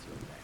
it's your turn.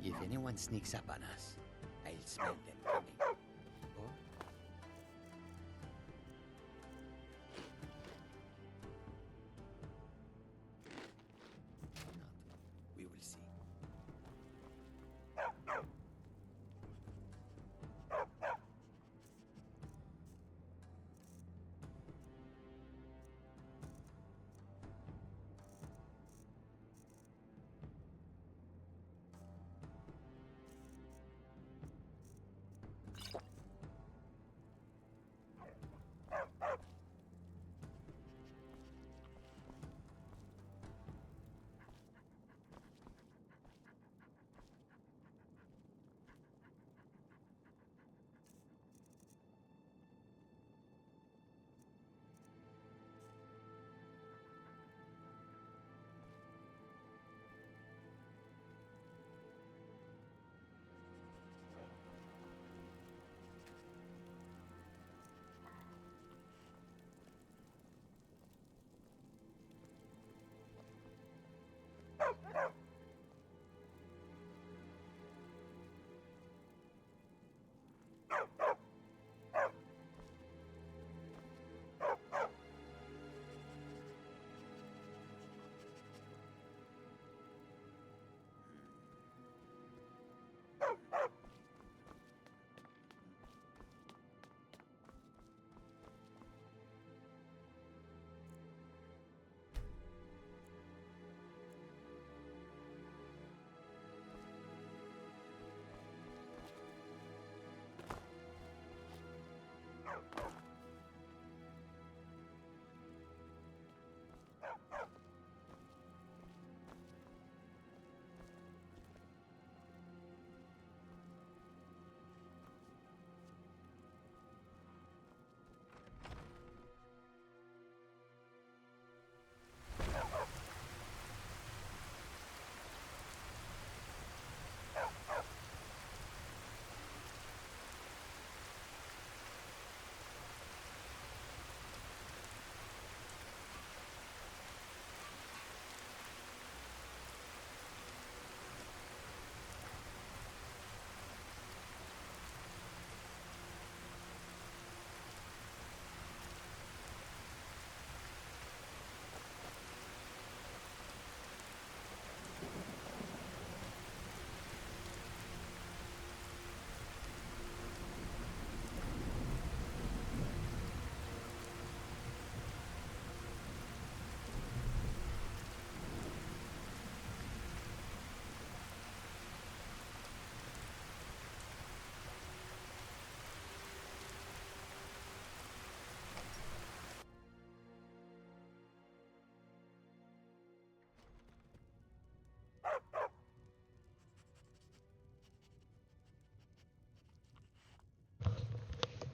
If anyone sneaks up on us, I'll smell them coming. Or not. We will see.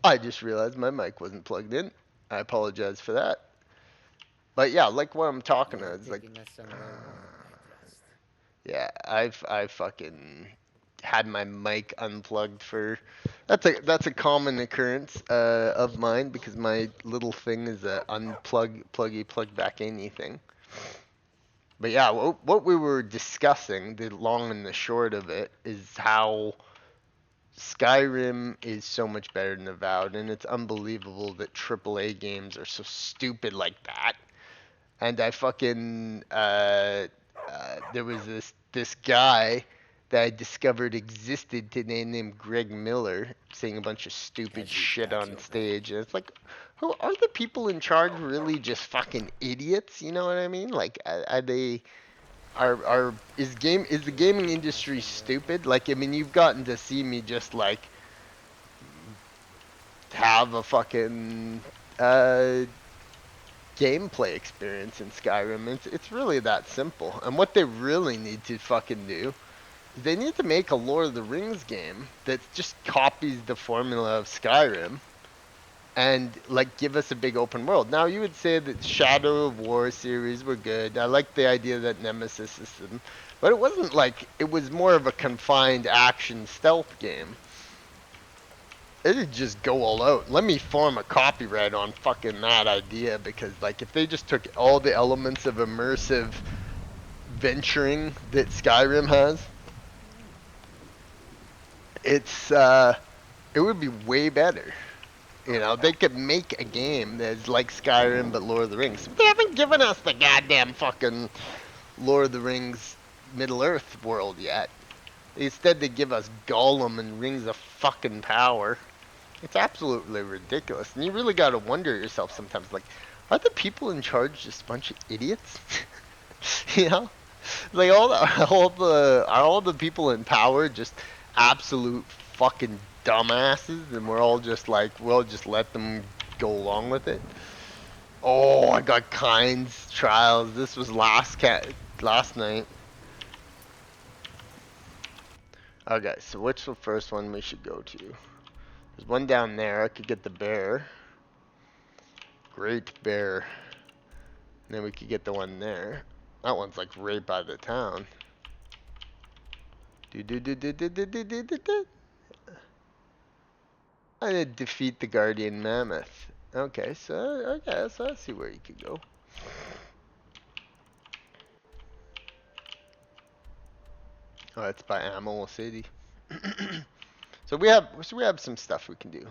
I just realized my mic wasn't plugged in. I apologize for that. But yeah, like what I'm talking You are about is like, taking us somewhere warm, I trust. yeah, I've fucking had my mic unplugged for that's a common occurrence of mine because my little thing is a plug back anything. But yeah, what we were discussing, the long and the short of it, is how Skyrim is so much better than Avowed, and it's unbelievable that AAA games are so stupid like that. And I fucking there was this guy that I discovered existed today named Greg Miller saying a bunch of stupid Has he shit got on your back? stage. And it's like, who are the people in charge really just fucking idiots? You know what I mean? Like, are they, is the gaming industry stupid? Like, I mean, you've gotten to see me just like have a fucking, gameplay experience in Skyrim. It's really that simple. And what they really need to fucking do, they need to make a Lord of the Rings game that just copies the formula of Skyrim and like give us a big open world. Now you would say that Shadow of War series were good. I like the idea that Nemesis system, but it wasn't like it was more of a confined action stealth game. It'd just go all out. Let me form a copyright on fucking that idea because like if they just took all the elements of immersive venturing that Skyrim has, it would be way better. You know, they could make a game that's like Skyrim but Lord of the Rings. They haven't given us the goddamn fucking Lord of the Rings Middle Earth world yet. Instead, they give us Gollum and Rings of fucking Power. It's absolutely ridiculous. And you really gotta wonder yourself sometimes, like, are the people in charge just a bunch of idiots? You know? Like all the people in power just absolute fucking dumbasses, and we're all just like, we'll just let them go along with it. Oh, I got Kynes trials. This was last night. Okay, so which the first one we should go to? There's one down there. I could get the bear. Great bear. And then we could get the one there. That one's like right by the town. Do do do do do do do do do do. I did defeat the guardian mammoth. Okay, so I see where you could go. Oh, it's by Ammo City. So we have some stuff we can do.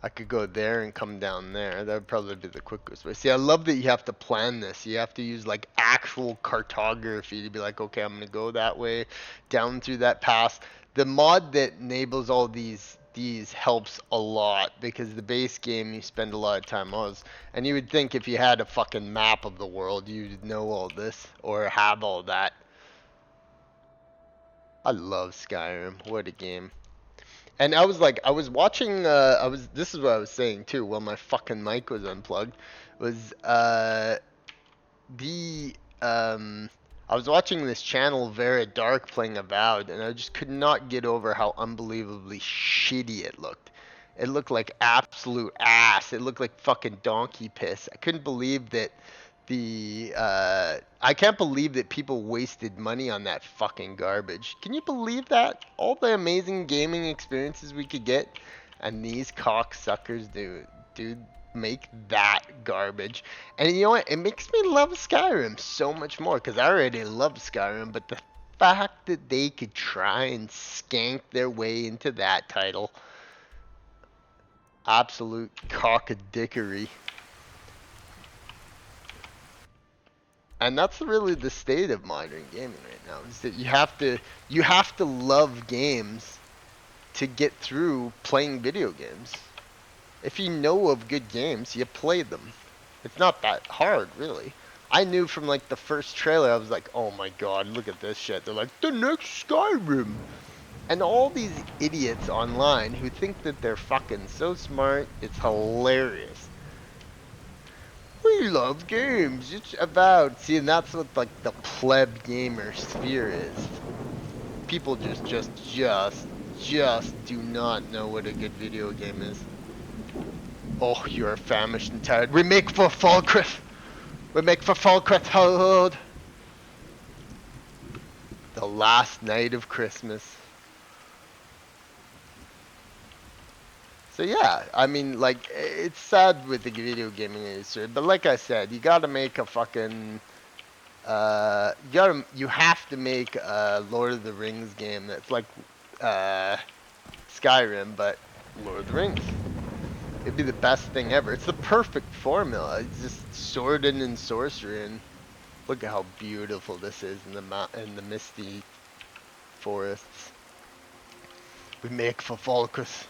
I could go there and come down there. That would probably be the quickest way. See, I love that you have to plan this. You have to use like actual cartography to be like, okay, I'm gonna go that way, down through that pass. The mod that enables all these helps a lot because the base game you spend a lot of time on. And you would think if you had a fucking map of the world, you'd know all this or have all that. I love Skyrim. What a game. And I was like, I was watching, this is what I was saying too, while my fucking mic was unplugged, was, the, I was watching this channel, Vera Dark, playing Avowed, and I just could not get over how unbelievably shitty it looked. It looked like absolute ass. It looked like fucking donkey piss. I couldn't believe that I can't believe that people wasted money on that fucking garbage. Can you believe that? All the amazing gaming experiences we could get, and these cocksuckers dude, make that garbage. And you know what? It makes me love Skyrim so much more, because I already love Skyrim, but the fact that they could try and skank their way into that title, absolute cockadickery. And that's really the state of modern gaming right now, is that you have to love games to get through playing video games. If you know of good games, you play them. It's not that hard, really. I knew from like the first trailer, I was like, oh my god, look at this shit. They're like, the next Skyrim. And all these idiots online who think that they're fucking so smart, it's hilarious. We love games. It's about, see, and that's what like the pleb gamer sphere is. People just do not know what a good video game is. Oh, you are famished and tired. We make for Falkreath. We make for Falkreath Hold. The last night of Christmas. So yeah, I mean, like, it's sad with the video gaming industry, but like I said, you gotta make a fucking, you have to make a Lord of the Rings game that's like, Skyrim, but Lord of the Rings. It'd be the best thing ever. It's the perfect formula. It's just sword and sorcery, and Look at how beautiful this is in the misty forests. We make for focus.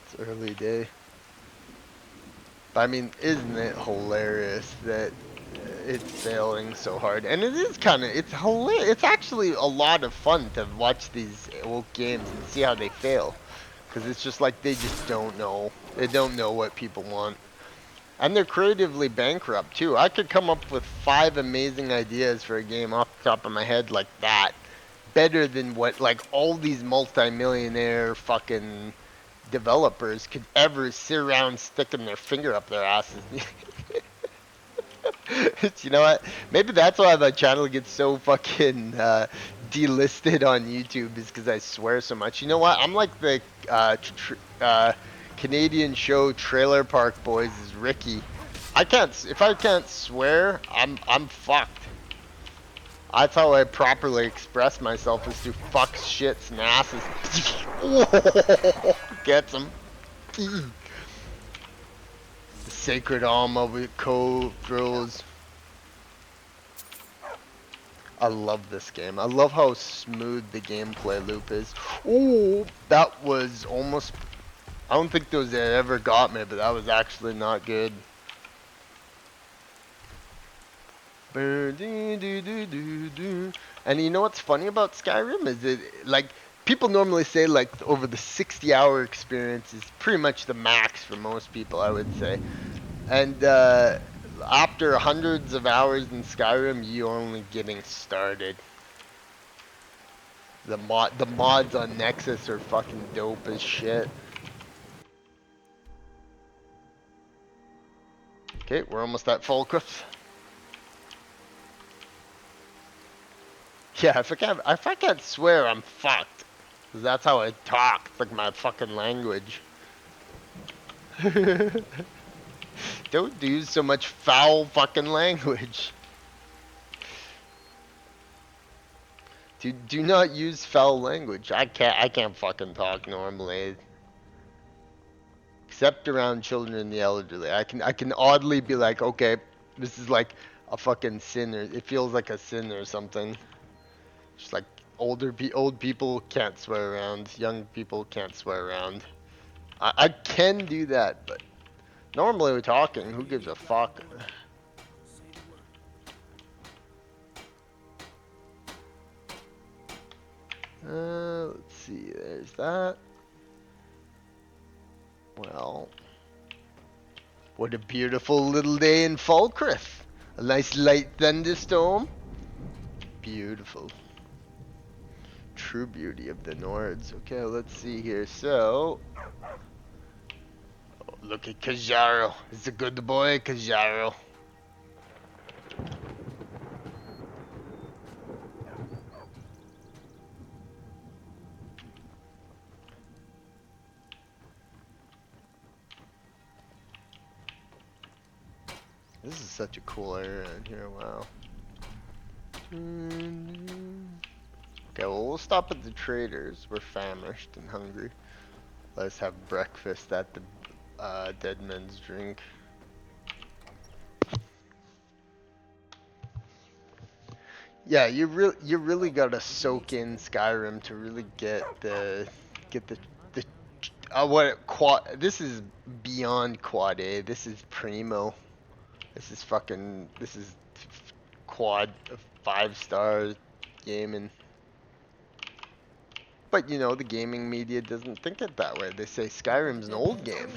It's early day. But I mean, isn't it hilarious that it's failing so hard? And it is kind of, it's hilarious. It's actually a lot of fun to watch these old games and see how they fail. Because it's just like they just don't know. They don't know what people want. And they're creatively bankrupt too. I could come up with 5 amazing ideas for a game off the top of my head like that. Better than what like all these multi-millionaire fucking developers could ever sit around sticking their finger up their asses. You know what? Maybe that's why my channel gets so fucking delisted on YouTube, is because I swear so much. You know what? I'm like the Canadian show Trailer Park Boys is Ricky. If I can't swear, I'm fucked. That's how I properly express myself, is through fucks, shits, and asses. Gets him. The sacred armor with cove drills. I love this game. I love how smooth the gameplay loop is. Oh, that was almost... I don't think those ever got me, but that was actually not good. And you know what's funny about Skyrim is that, like, people normally say, like, over the 60-hour experience is pretty much the max for most people, I would say. And after hundreds of hours in Skyrim, you're only getting started. The mods on Nexus are fucking dope as shit. Okay, we're almost at Falkirk. Yeah, if I can't swear, I'm fucked. 'Cause that's how I talk. It's like my fucking language. Don't use so much foul fucking language. Do not use foul language. I can't fucking talk normally. Except around children and the elderly. I can oddly be like, okay, this is like a fucking sin, or it feels like a sin or something. Just like old people can't swear around, young people can't swear around. I can do that, but normally we're talking. Who gives a fuck? Let's see. There's that. Well, what a beautiful little day in Falkirk. A nice light thunderstorm. Beautiful. True beauty of the Nords. Okay, let's see here. So, oh, look at Kajaro. It's a good boy, Kajaro. This is such a cool area in here. Wow. Okay, well, we'll stop at the traders. We're famished and hungry. Let's have breakfast at the Dead Men's Drink. Yeah, you really gotta soak in Skyrim to really get the what quad. This is beyond quad A. This is primo. This is quad 5-star gaming. But you know, the gaming media doesn't think it that way. They say Skyrim's an old game.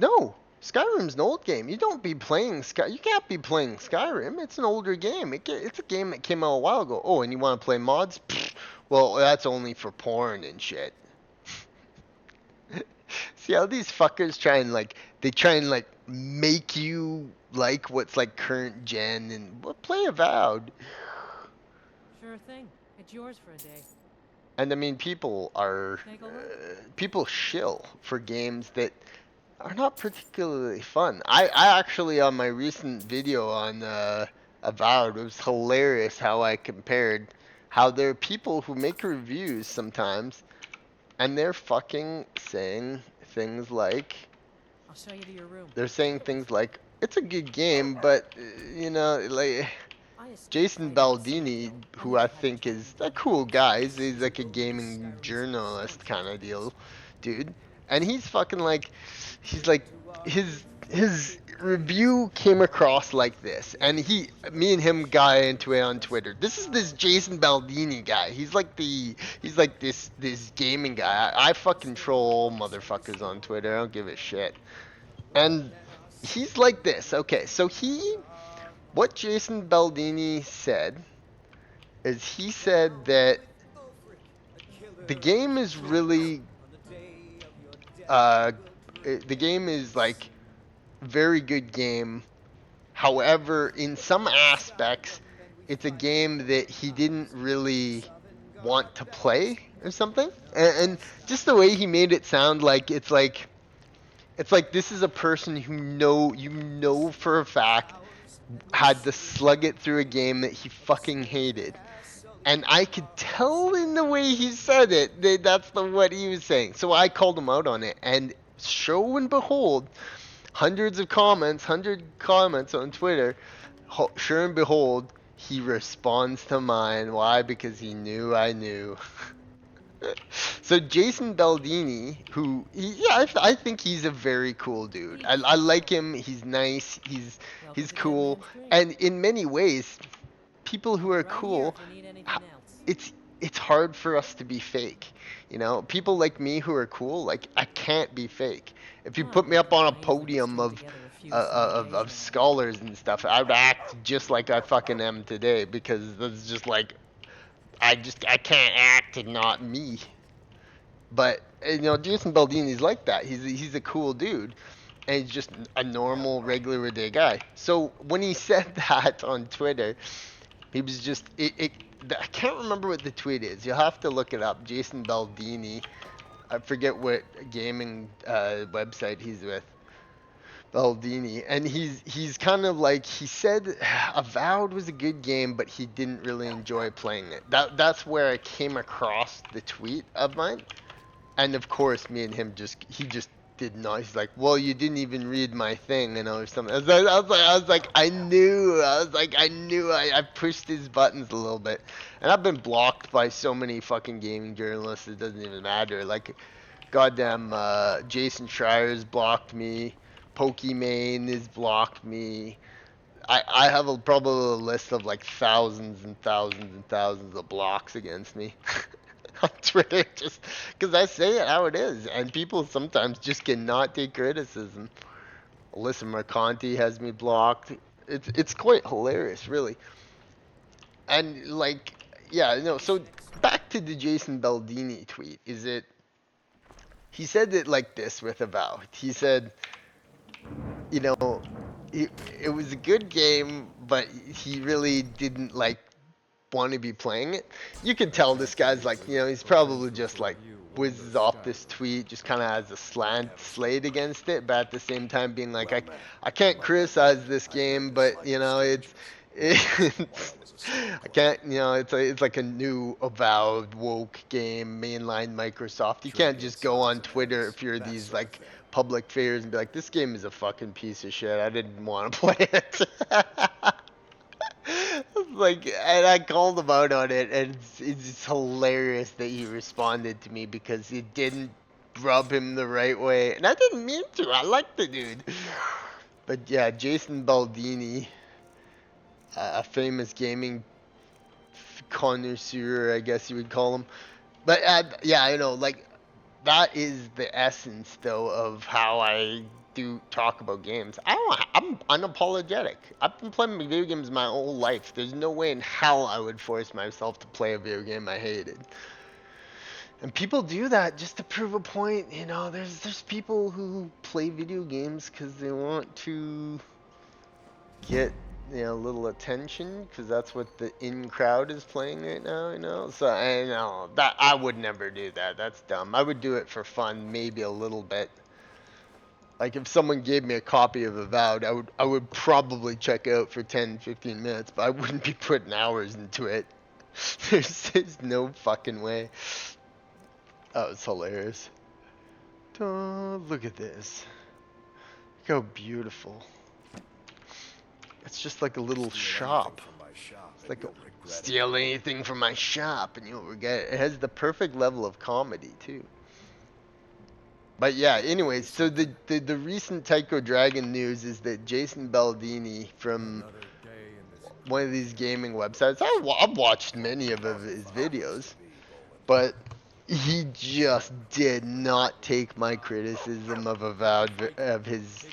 No, Skyrim's an old game. You don't be playing You can't be playing Skyrim. It's an older game. It's a game that came out a while ago. Oh, and you want to play mods? Pfft, well, that's only for porn and shit. See how these fuckers try and make you like what's like current gen and play Avowed. Sure thing. It's yours for a day. And I mean, people shill for games that are not particularly fun. I actually, on my recent video on Avowed, it was hilarious how I compared how there are people who make reviews sometimes, and they're fucking saying things like, I'll show you to your room. They're saying things like, it's a good game, but, you know, like, I escaped Jason fighting in Baldini, Sandville, and who then I had to think track is him a down. cool guy, he's like a gaming journalist kind of deal, dude. And he's fucking like, he's like, his review came across like this, and me and him got into it on Twitter. This is this Jason Baldini guy. He's like this gaming guy. I fucking troll all motherfuckers on Twitter. I don't give a shit. And he's like this. Okay, so what Jason Baldini said is he said that the game is really, uh, the game is like very good game. However, in some aspects, it's a game that he didn't really want to play or something. And just the way he made it sound like it's like this is a person who you know for a fact had to slug it through a game that he fucking hated. And I could tell in the way he said it that that's what he was saying. So I called him out on it, and show and behold, hundred comments on Twitter. Sure and behold, he responds to mine. Why? Because he knew I knew. So Jason Baldini, I think he's a very cool dude. I like him. He's nice. Welcome He's to Dead cool, Man's Creek. and in many ways, people who are Right here cool, if you need anything else. it's hard for us to be fake. You know, people like me who are cool, like I can't be fake. If you put me up on a podium of scholars and stuff, I'd act just like I fucking am today because that's just like I can't act and not me. But you know, Jason Baldini's like that. He's a cool dude, and he's just a normal, regular day guy. So when he said that on Twitter, he was just I can't remember what the tweet is. You'll have to look it up. Jason Baldini. I forget what gaming website he's with. Baldini, and he's kind of like he said, Avowed was a good game, but he didn't really enjoy playing it. That's where I came across the tweet of mine. And of course, me and him he just did not. He's like, well, you didn't even read my thing, or something. I knew. I pushed his buttons a little bit, and I've been blocked by so many fucking gaming journalists. It doesn't even matter. Like, goddamn, Jason Schreier's blocked me. Pokimane has blocked me. I have probably a list of like thousands and thousands and thousands of blocks against me. On Twitter, just because I say it how it is, and people sometimes just cannot take criticism. Alyssa Mercanti has me blocked. It's quite hilarious, really. And like, yeah, no. So back to the Jason Baldini tweet. He said it like this with Avowed. He said, you know, it was a good game, but he really didn't like want to be playing it. You can tell this guy's like, you know, he's probably just like whizzes off this tweet, just kind of has a slate against it, but at the same time being like, I can't criticize this game, but you know, I can't, you know, it's like a new Avowed woke game, mainline Microsoft. You can't just go on Twitter if you're these like public figures and be like, this game is a fucking piece of shit. I didn't want to play it. Like, and I called him out on it, and it's hilarious that he responded to me because it didn't rub him the right way, and I didn't mean to. I like the dude, but yeah, Jason Baldini, a famous gaming connoisseur, I guess you would call him. But yeah, I know, like that is the essence, though, of how I do talk about games. I'm unapologetic. I've been playing video games my whole life. There's no way in hell I would force myself to play a video game I hated. And people do that just to prove a point. You know, there's people who play video games because they want to get, you know, a little attention because that's what the in crowd is playing right now, you know. So I know that I would never do that. That's dumb. I would do it for fun, maybe a little bit. Like if someone gave me a copy of Avowed, I would probably check out for 10, 15 minutes, but I wouldn't be putting hours into it. There's no fucking way. That was hilarious. Oh, look at this. Look how beautiful. It's just like a little shop. It's like steal anything from my shop and you'll regret it. It has the perfect level of comedy too. But yeah, anyways, so the recent Tycho Dragon news is that Jason Baldini from one of these gaming websites, I've watched many of his videos, but he just did not take my criticism of his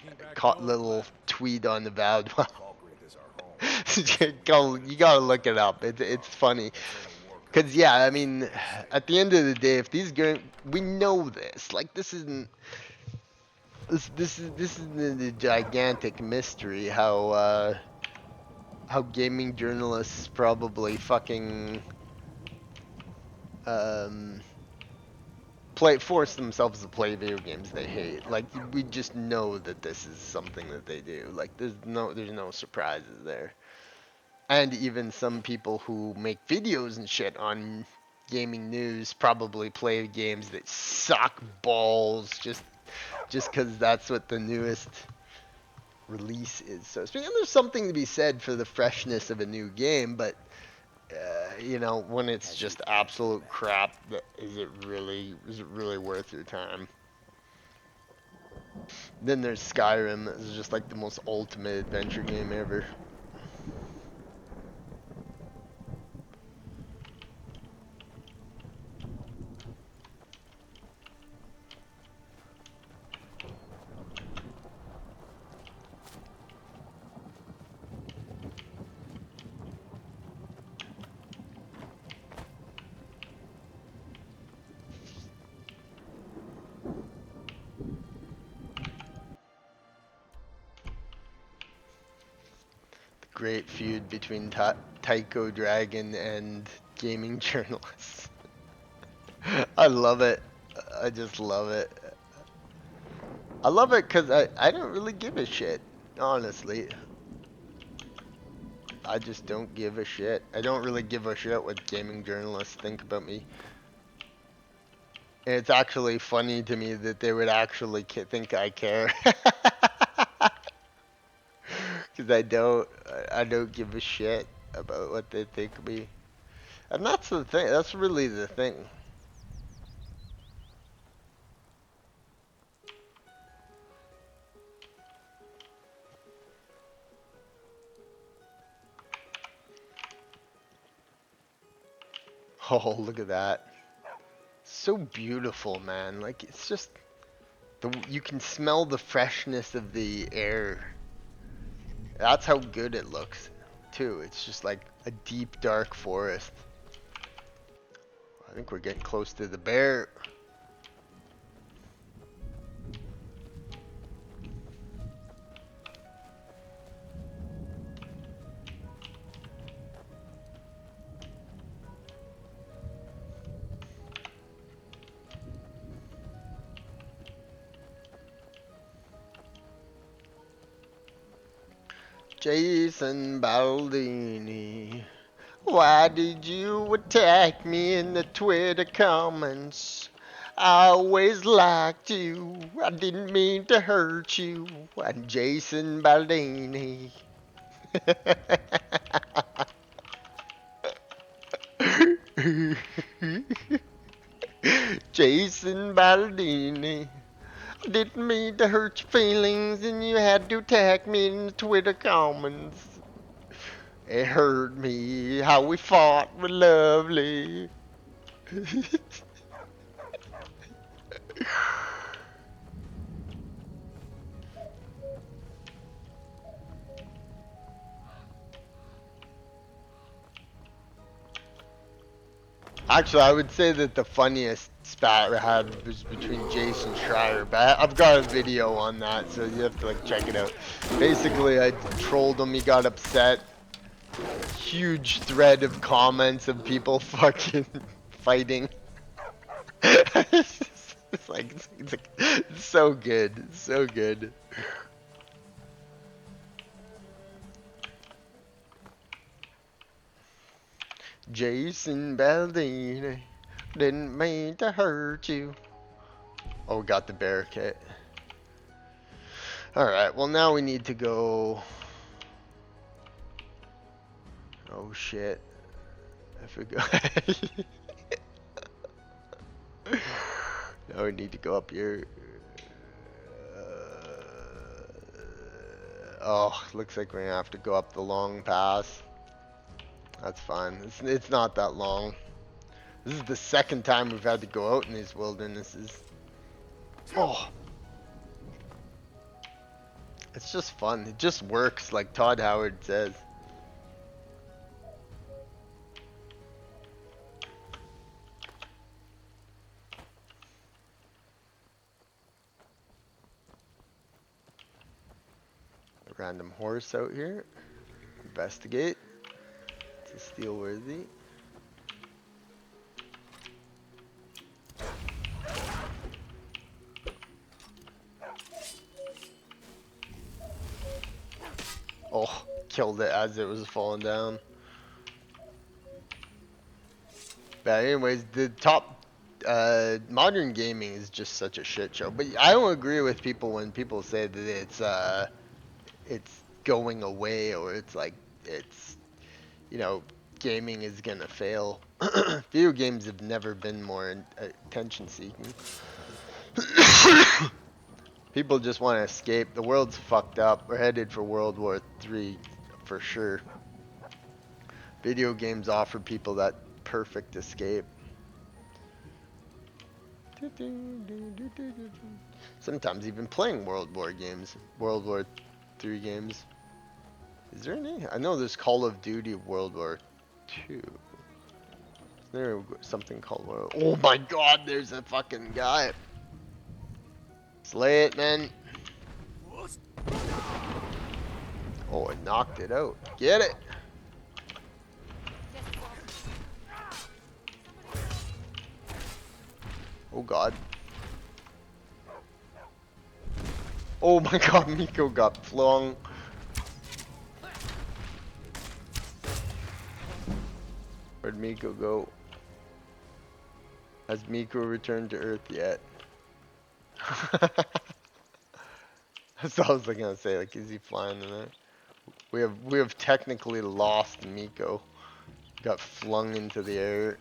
little tweet on Avowed well. You gotta look it up. It's funny. Cause yeah, I mean, at the end of the day, if these games, we know this. Like this isn't a gigantic mystery how gaming journalists probably fucking force themselves to play video games they hate. Like we just know that this is something that they do. Like there's no surprises there. And even some people who make videos and shit on gaming news probably play games that suck balls just because that's what the newest release is. So speaking, there's something to be said for the freshness of a new game, but you know, when it's just absolute crap, is it really worth your time? Then there's Skyrim. This is just like the most ultimate adventure game ever. Great feud between Tycho Dragon and gaming journalists. I love it. I just love it. I love it because I don't really give a shit, honestly. I just don't give a shit. I don't really give a shit what gaming journalists think about me. And it's actually funny to me that they would actually think I care. Because I don't give a shit about what they think of me. And that's the thing, that's really the thing. Oh, look at that. So beautiful, man. Like, it's just, you can smell the freshness of the air. That's how good it looks, too. It's just like a deep, dark forest. I think we're getting close to the bear. Jason Baldini, why did you attack me in the Twitter comments? I always liked you, I didn't mean to hurt you. I'm Jason Baldini. Jason Baldini. Didn't mean to hurt your feelings and you had to attack me in the Twitter comments. It hurt me how we fought was lovely. Actually, I would say that the funniest spat I had was between Jason Schreier, but I've got a video on that, so you have to like check it out. Basically, I trolled him, he got upset. Huge thread of comments of people fucking fighting. it's like it's so good, it's so good. Jason Baldini, didn't mean to hurt you. Oh, we got the barricade. Alright, well now we need to go... Oh shit. I forgot. Now we need to go up here. Oh, looks like we're gonna have to go up the long pass. That's fine. It's not that long. This is the second time we've had to go out in these wildernesses. Oh. It's just fun. It just works, like Todd Howard says. A random horse out here. Investigate. It's a steel worthy. Oh, killed it as it was falling down. But anyways, the top modern gaming is just such a shit show. But I don't agree with people when people say that it's going away, or it's like it's, you know, gaming is gonna fail. Video games have never been more attention seeking. People just want to escape. The world's fucked up. We're headed for World War III for sure. Video games offer people that perfect escape. Sometimes even playing World War games. World War III games. Is there any? I know there's Call of Duty World War II. Is there something called World? Oh my god, there's a fucking guy. Slay it, man. Oh, it knocked it out. Get it. Oh god. Oh my god, Miko got flung. Where'd Miko go? Has Miko returned to Earth yet? That's what I was gonna say, like, is he flying in there? We have technically lost Miko. Got flung into the air.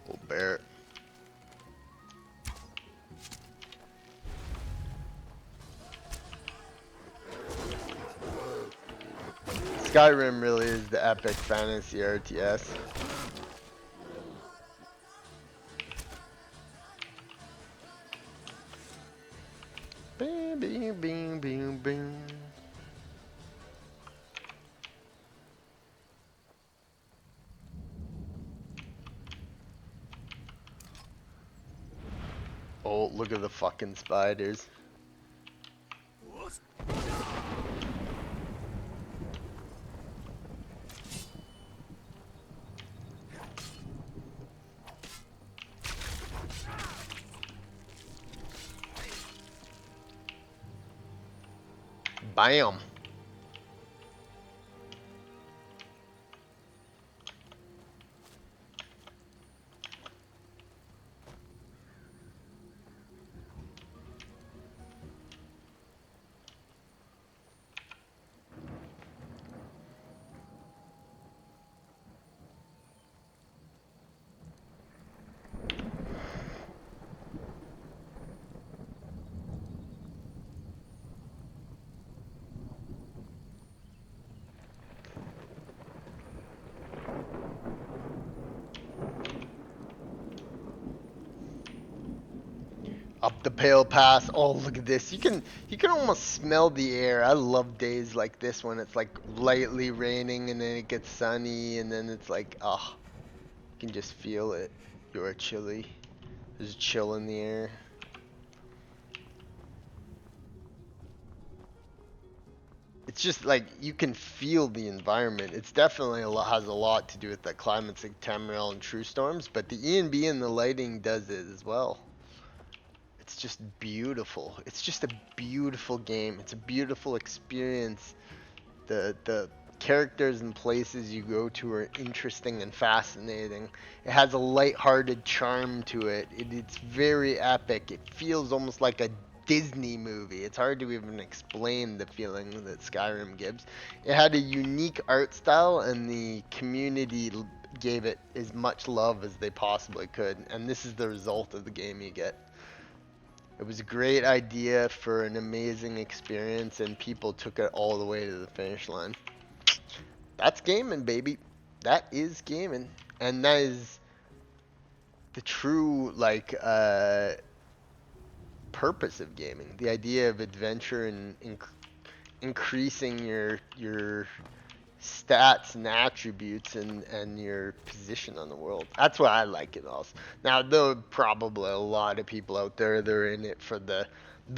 Oh, bear. Skyrim really is the epic fantasy RTS. Bing, bing, bing, bing, bing. Oh, look at the fucking spiders. Bam. Up the Pale Pass. Oh, look at this. You can almost smell the air. I love days like this when it's like lightly raining and then it gets sunny and then it's like, ah, you can just feel it. You're chilly. There's chill in the air. It's just like you can feel the environment. It's definitely has a lot to do with the climates like Tamriel and True Storms, but the ENB and the lighting does it as well. It's just beautiful. It's just a beautiful game. It's a beautiful experience. The characters and places you go to are interesting and fascinating. It has a light-hearted charm to it. It's very epic. It feels almost like a Disney movie. It's hard to even explain the feeling that Skyrim gives. It had a unique art style, and the community gave it as much love as they possibly could. And this is the result of the game you get. It was a great idea for an amazing experience, and people took it all the way to the finish line. That's gaming, baby. That is gaming. And that is the true, like, purpose of gaming. The idea of adventure and increasing your stats and attributes and your position on the world. That's why I like it also. Now, there are probably a lot of people out there that are in it for the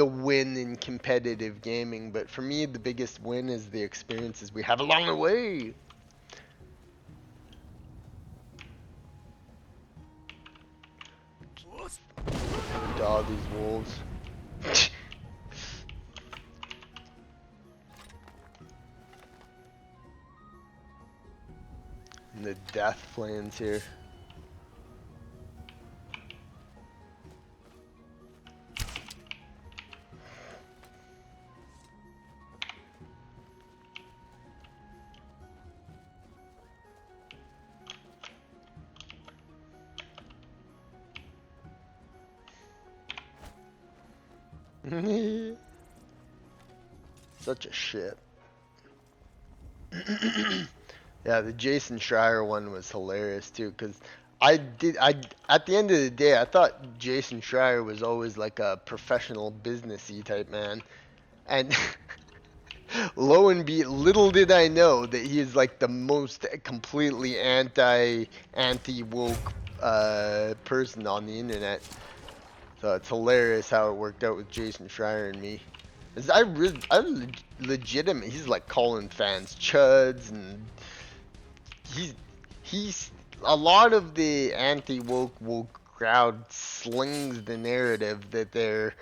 win in competitive gaming, but for me, the biggest win is the experiences we have along the way. Dog these wolves. And the death plains here. Such a shit. Yeah, the Jason Schreier one was hilarious too, because I at the end of the day, I thought Jason Schreier was always like a professional businessy type man, and little did I know that he is like the most completely anti woke person on the internet. So it's hilarious how it worked out with Jason Schreier and me. Legitimate. He's like calling fans chuds, and he's a lot of the anti-woke crowd slings the narrative that they're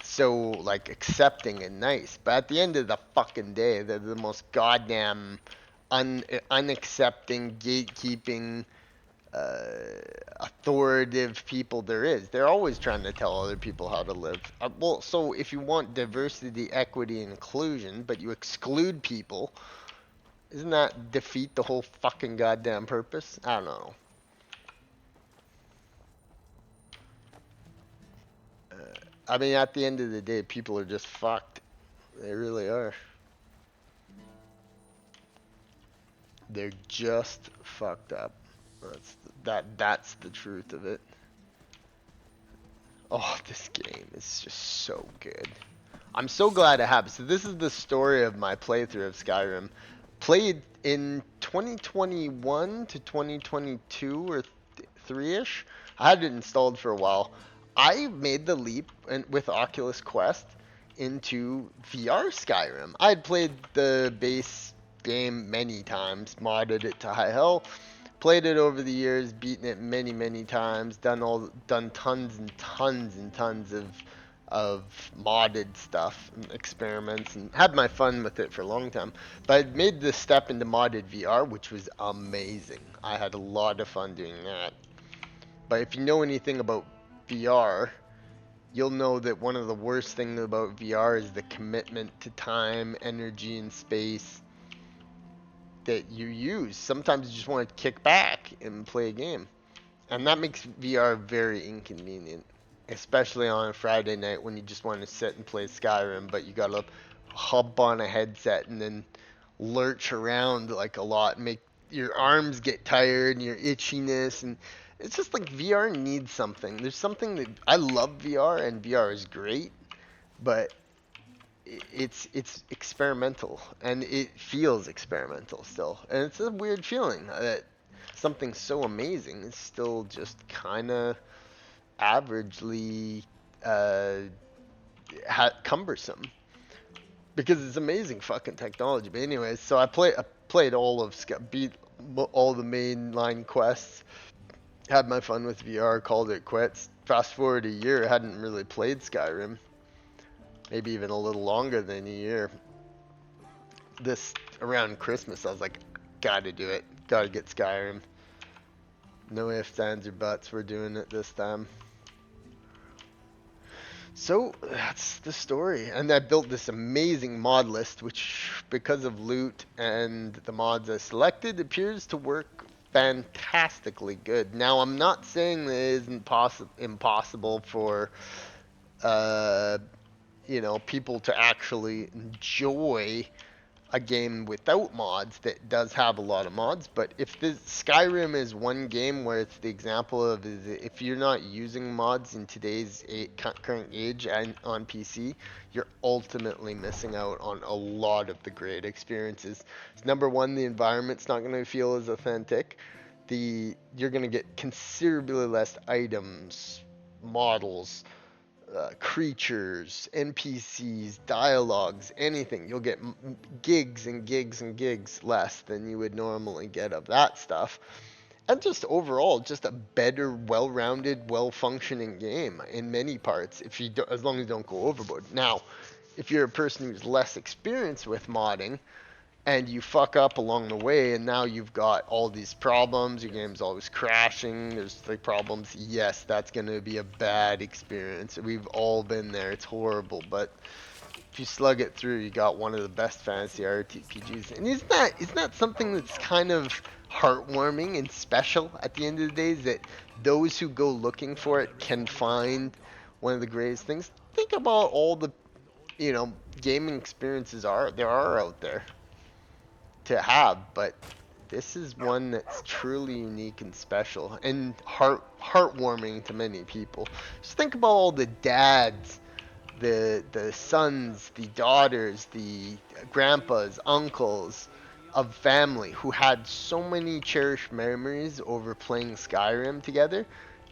so like accepting and nice, but at the end of the fucking day, they're the most goddamn unaccepting, gatekeeping, authoritative people there is. They're always trying to tell other people how to live. Well, so if you want diversity, equity, and inclusion, but you exclude people, isn't that defeat the whole fucking goddamn purpose? I don't know. I mean, at the end of the day, people are just fucked. They really are. They're just fucked up. That's the truth of it. Oh, this game is just so good. I'm so glad it happened. So this is the story of my playthrough of Skyrim. Played in 2021 to 2022 or 3-ish. I had it installed for a while. I made the leap with Oculus Quest into VR Skyrim. I had played the base game many times, modded it to high hell, played it over the years, beaten it many times, done tons and tons of modded stuff and experiments, and had my fun with it for a long time. But I made the step into modded VR, which was amazing. I had a lot of fun doing that. But if you know anything about VR, you'll know that one of the worst things about VR is the commitment to time, energy, and space that you use. Sometimes you just want to kick back and play a game. And that makes VR very inconvenient. Especially on a Friday night when you just want to sit and play Skyrim, but you gotta hop on a headset and then lurch around like a lot and make your arms get tired and your itchiness, and it's just like VR needs something. There's something that I love VR, and VR is great, but it's experimental, and it feels experimental still, and it's a weird feeling that something so amazing is still just kind of averagely cumbersome, because it's amazing fucking technology. But anyways, so I played all of beat all the mainline quests, had my fun with VR, called it quits. Fast forward a year, I hadn't really played Skyrim, maybe even a little longer than a year. this around Christmas. I was like, gotta do it. Gotta get Skyrim. No ifs, ands, or buts. We're doing it this time. So that's the story. And I built this amazing mod list, which, because of loot and the mods I selected, appears to work fantastically good. Now, I'm not saying that it isn't impossible for, you know, people to actually enjoy a game without mods that does have a lot of mods. But if this Skyrim is one game where it's the example of, is if you're not using mods in today's current age and on PC, you're ultimately missing out on a lot of the great experiences. Number one, the environment's not going to feel as authentic. You're going to get considerably less items, models, creatures, NPCs, dialogues, anything. You'll get gigs and gigs and gigs less than you would normally get of that stuff. And just overall, just a better, well-rounded, well-functioning game in many parts, if you do, as long as you don't go overboard. Now, if you're a person who's less experienced with modding, and you fuck up along the way, and now you've got all these problems, your game's always crashing, there's like problems, yes, that's gonna be a bad experience. We've all been there, it's horrible, but if you slug it through, you got one of the best fantasy RPGs. And isn't that something that's kind of heartwarming and special at the end of the day, is that those who go looking for it can find one of the greatest things? Think about all the, you know, gaming experiences there are out there to have, but this is one that's truly unique and special and heartwarming to many people. Just think about all the dads, the sons, the daughters, the grandpas, uncles of family who had so many cherished memories over playing Skyrim together,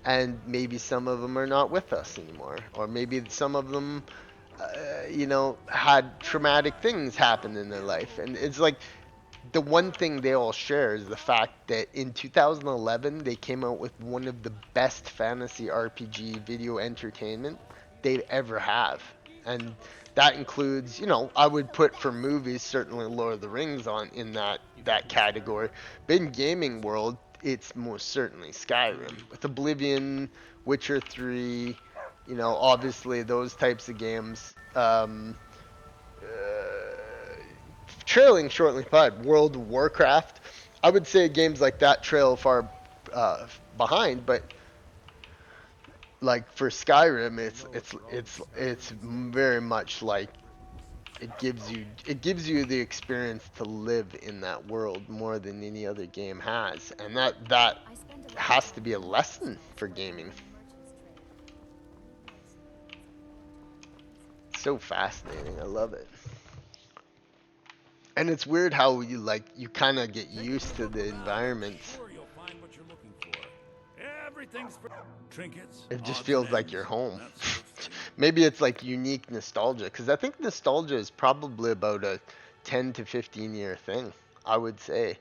and maybe some of them are not with us anymore, or maybe some of them you know, had traumatic things happen in their life. And it's like, the one thing they all share is the fact that in 2011 they came out with one of the best fantasy RPG video entertainment they'd ever have. And that includes, you know, I would put for movies certainly Lord of the Rings on in that category. But in gaming world, it's most certainly Skyrim. With Oblivion, Witcher 3, you know, obviously those types of games. Trailing shortly behind World of Warcraft. I would say games like that trail far behind, but like for Skyrim, it's very much like it gives you the experience to live in that world more than any other game has, and that has to be a lesson for gaming. So fascinating, I love it. And it's weird how you kind of get used to the environments. It just feels like you're home. Maybe it's like unique nostalgia, because I think nostalgia is probably about a 10 to 15 year thing, I would say.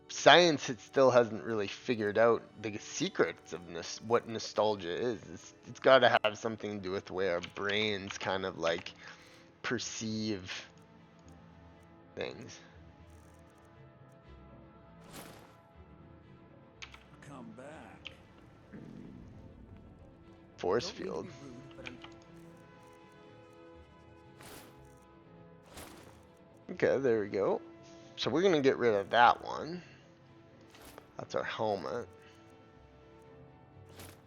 Science, it still hasn't really figured out the secrets of what nostalgia is. It's got to have something to do with the way our brains kind of like perceive things. Come back. Force field. Okay, there we go. So we're gonna get rid of that one. That's our helmet.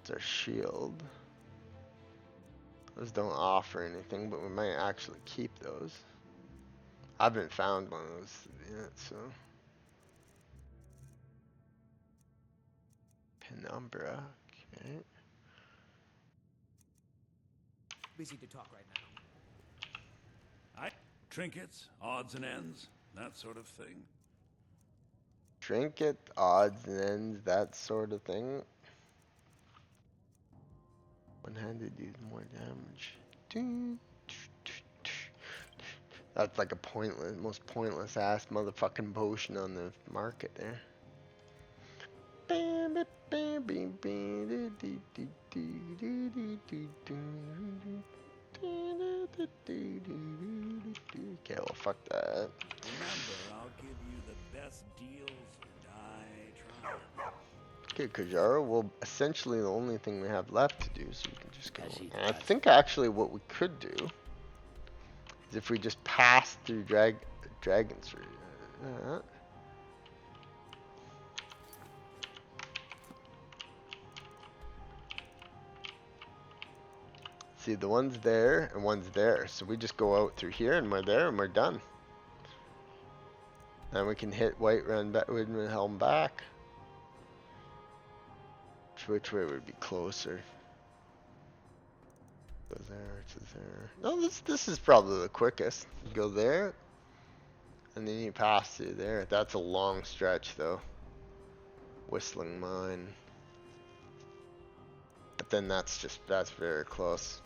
It's our shield. Those don't offer anything, but we might actually keep those. I haven't found one of those yet, so. Penumbra, okay. Busy to talk right now. Trinkets, odds and ends, that sort of thing. Trinket, odds and ends, that sort of thing. One-handed deals more damage. That's like a most pointless ass motherfucking potion on the market there. Okay, we'll fuck that. Remember, I'll give you the best deals, and I try. Okay, Kajara, well, essentially the only thing we have left to do, so we can just go. Khajiit And I has think it. actually what we could do is if we just pass through Dragon's Root. See, the one's there and one's there, so we just go out through here and we're there and we're done. Then we can hit Whiterun back, Helm back. Which way would be closer? Go there to there. No, this is probably the quickest. Go there, and then you pass through there. That's a long stretch though. Whistling Mine. But then that's very close.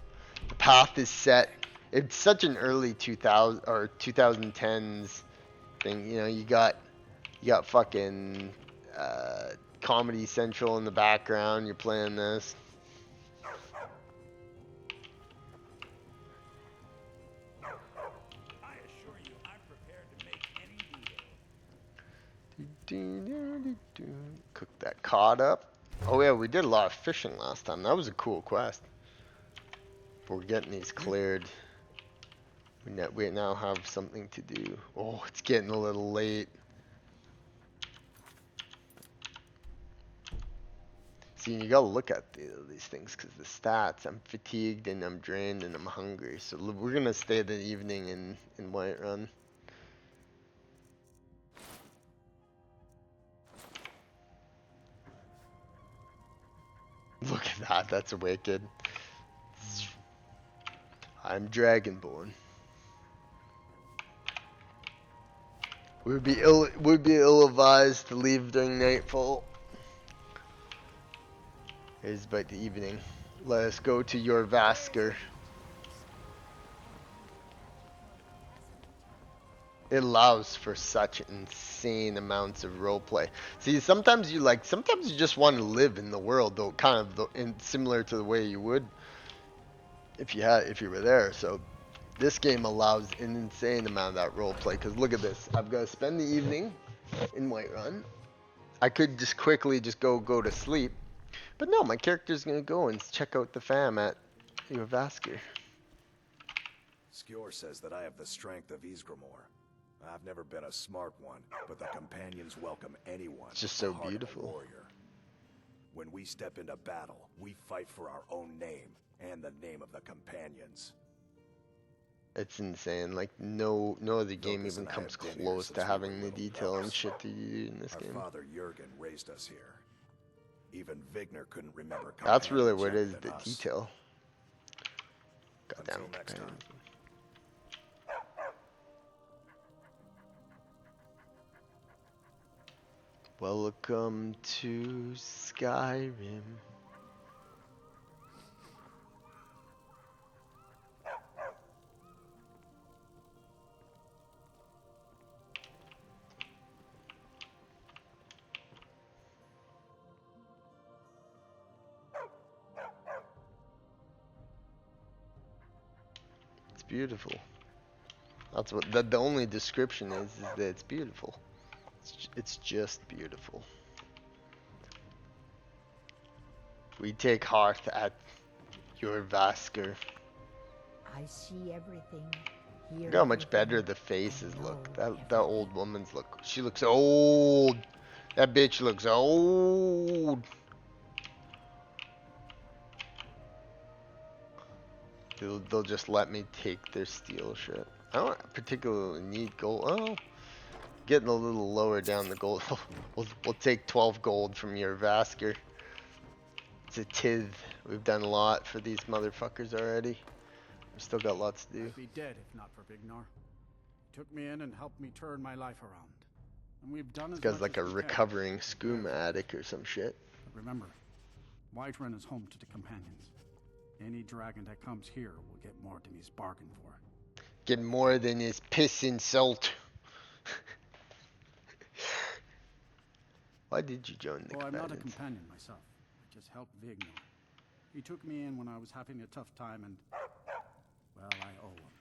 The path is set. It's such an early 2000 or 2010s thing. You know, you got fucking Comedy Central in the background. You're playing this. I assure you, I'm prepared to make any deal. Cook that cod up. Oh yeah, we did a lot of fishing last time. That was a cool quest. We're getting these cleared. We now have something to do. Oh, it's getting a little late. See, you gotta look at these things because the stats. I'm fatigued and I'm drained and I'm hungry. So we're gonna stay the evening in Whiterun. Look at that. That's wicked. I'm Dragonborn. Would be ill-advised to leave during nightfall. It is about the evening. Let us go to your Vasker. It allows for such insane amounts of roleplay. See, sometimes you just want to live in the world, though, kind of similar to the way you would if you were there. So this game allows an insane amount of that roleplay. Because look at this, I've got to spend the evening in Whiterun. I could just quickly go to sleep, but no, my character's gonna go and check out the fam at your Vasker. Skjor says that I have the strength of Ysgramor. I've never been a smart one, but the companions welcome anyone. It's just with so the heart of a beautiful. warrior. When we step into battle, we fight for our own name and the name of the companions. It's insane. Like no other game Vilkas even and I comes have been here close since to we having were the little detail and pups. shit that you do in this Our game. father Jurgen raised us here. Even Vigner couldn't remember. That's really what it companions is, younger the than us. detail. Goddamn Until next time. companions. Welcome to Skyrim. It's beautiful. That's what the only description is that it's beautiful. It's just beautiful. We take heart at your Vasker. I see everything. Hear Look how much everything, better the faces and look. know That old woman's look. She looks old. That bitch looks old. They'll just let me take their steel shit. I don't particularly need gold. Oh, getting a little lower down the gold. We'll take 12 gold from your Vasker. It's a tithe. We've done a lot for these motherfuckers already. We still got lots to do. I'd be dead if not for Vignar. He took me in and helped me turn my life around. And we've done This as guy's much like as a we can. recovering skooma addict or some shit. But remember, Whiterun is home to the companions. Any dragon that comes here will get more than he's bargained for. Get more than his piss and salt. Why did you join the I'm not a companions? companion myself. I just helped Vignar. He took me in when I was having a tough time and, well, I owe him.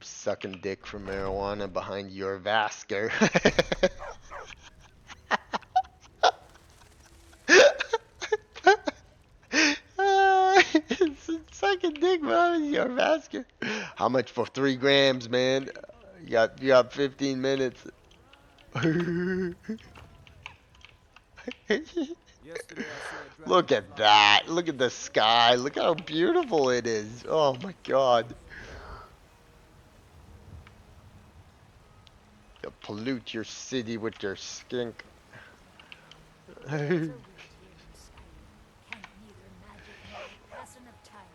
sucking dick for marijuana behind your Vasker. Sucking dick behind your Vasker. How much for 3 grams, man? You got 15 minutes. Yesterday I saw a dragon Look at fly. that. Look at the sky. Look how beautiful it is. Oh my god. You pollute your city with your skink. There's a route here in Skyrim. Can't neither magic nor the passing of time.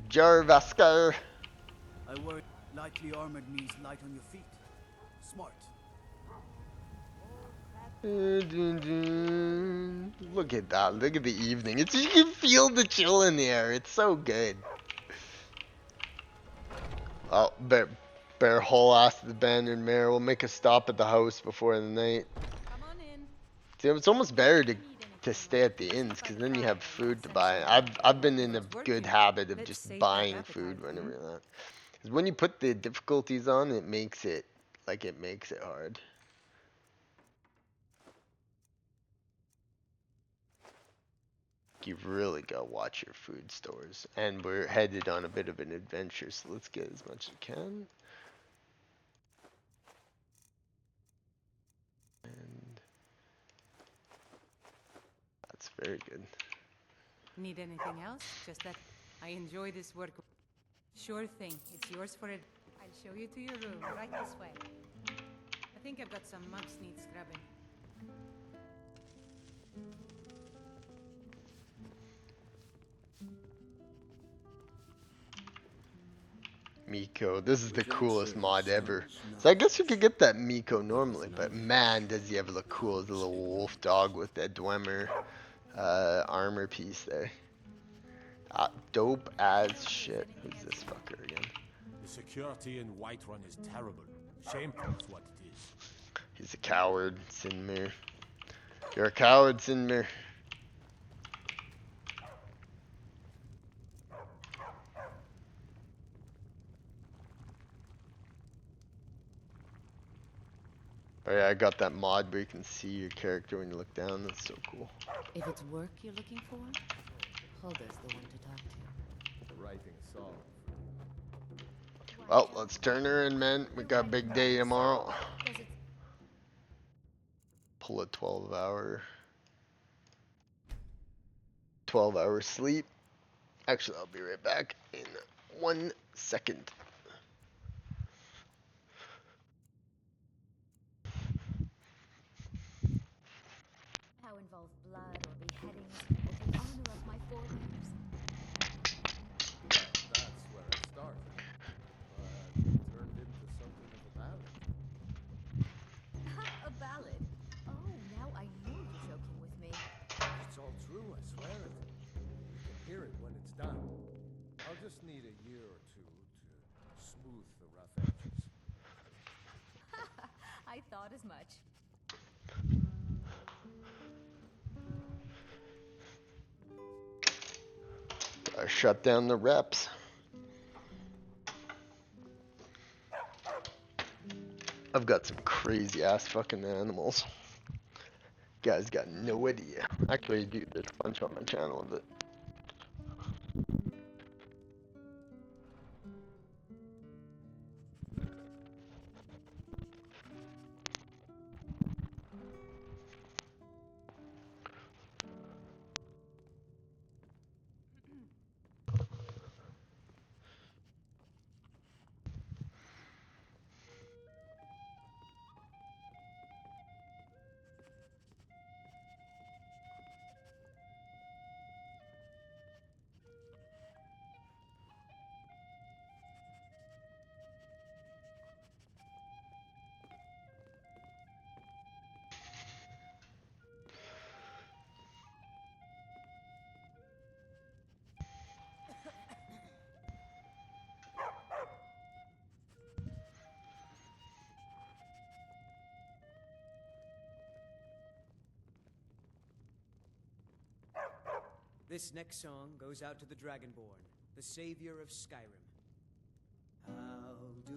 Jarvasker. I worry lightly armored means light on your feet. Smart. Look at that. Look at the evening. It's you can feel the chill in the air. It's so good. Oh, bear haul ass to the abandoned mare. We'll make a stop at the house before the night. Come on in. See, it's almost better to stay at the inns because then you have food to buy. I've been in a good habit of just buying food whenever that. Because when you put the difficulties on, it makes it hard. You've really got to watch your food stores. And we're headed on a bit of an adventure, so let's get as much as we can. And that's very good. Need anything else? Just that I enjoy this work. Sure thing. It's yours for it. I'll show you to your room, right this way. I think I've got some mugs need scrubbing. Miko, this is the coolest mod ever. So I guess you could get that Miko normally, but man, does he ever look cool as a little wolf dog with that Dwemer armor piece there. Dope as shit. Who's this fucker again? The security in Whiterun is terrible. Shameful is what it is. He's a coward, Sinmir. You're a coward, Sinmir. Oh yeah, I got that mod where you can see your character when you look down. That's so cool. If it's work you're looking for, Hulda's the one to talk to. Writing song. Well, let's turn her in, man. We got a big day tomorrow. Pull a 12-hour sleep. Actually, I'll be right back in 1 second. How involve blood or beheadings or the honor of my forerunners? That's where it started. It turned into something of a ballad. A ballad? Oh, now I know you're joking with me. It's all true, I swear it. You can hear it when it's done. I'll just need a year or two to smooth the rough edges. I thought as much. Gotta shut down the reps. I've got some crazy ass fucking animals. You guys got no idea. Actually, dude, there's a bunch on my channel of it. This next song goes out to the Dragonborn, the savior of Skyrim. How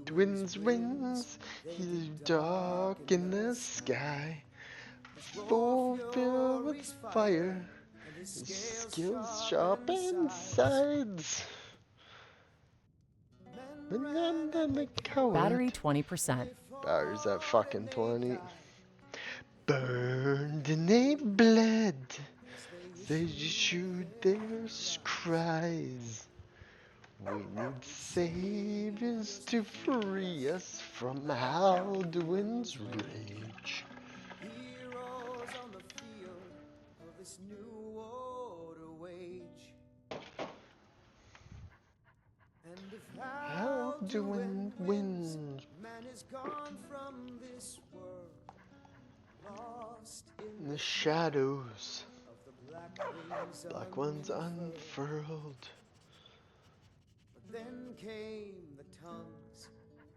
do Winds, winds, he's dark in the sky, full filled with fire, his skills sharp and sides. Battery 20%. Battery's at fucking 20. Burned and they bled. They issued their cries. We need saviors to free us from Alduin's rage. Heroes on the field of this new order wage. And if Alduin wins. man is gone from this world, lost In the shadows, of the black ones wings unfurled. But then came the tongues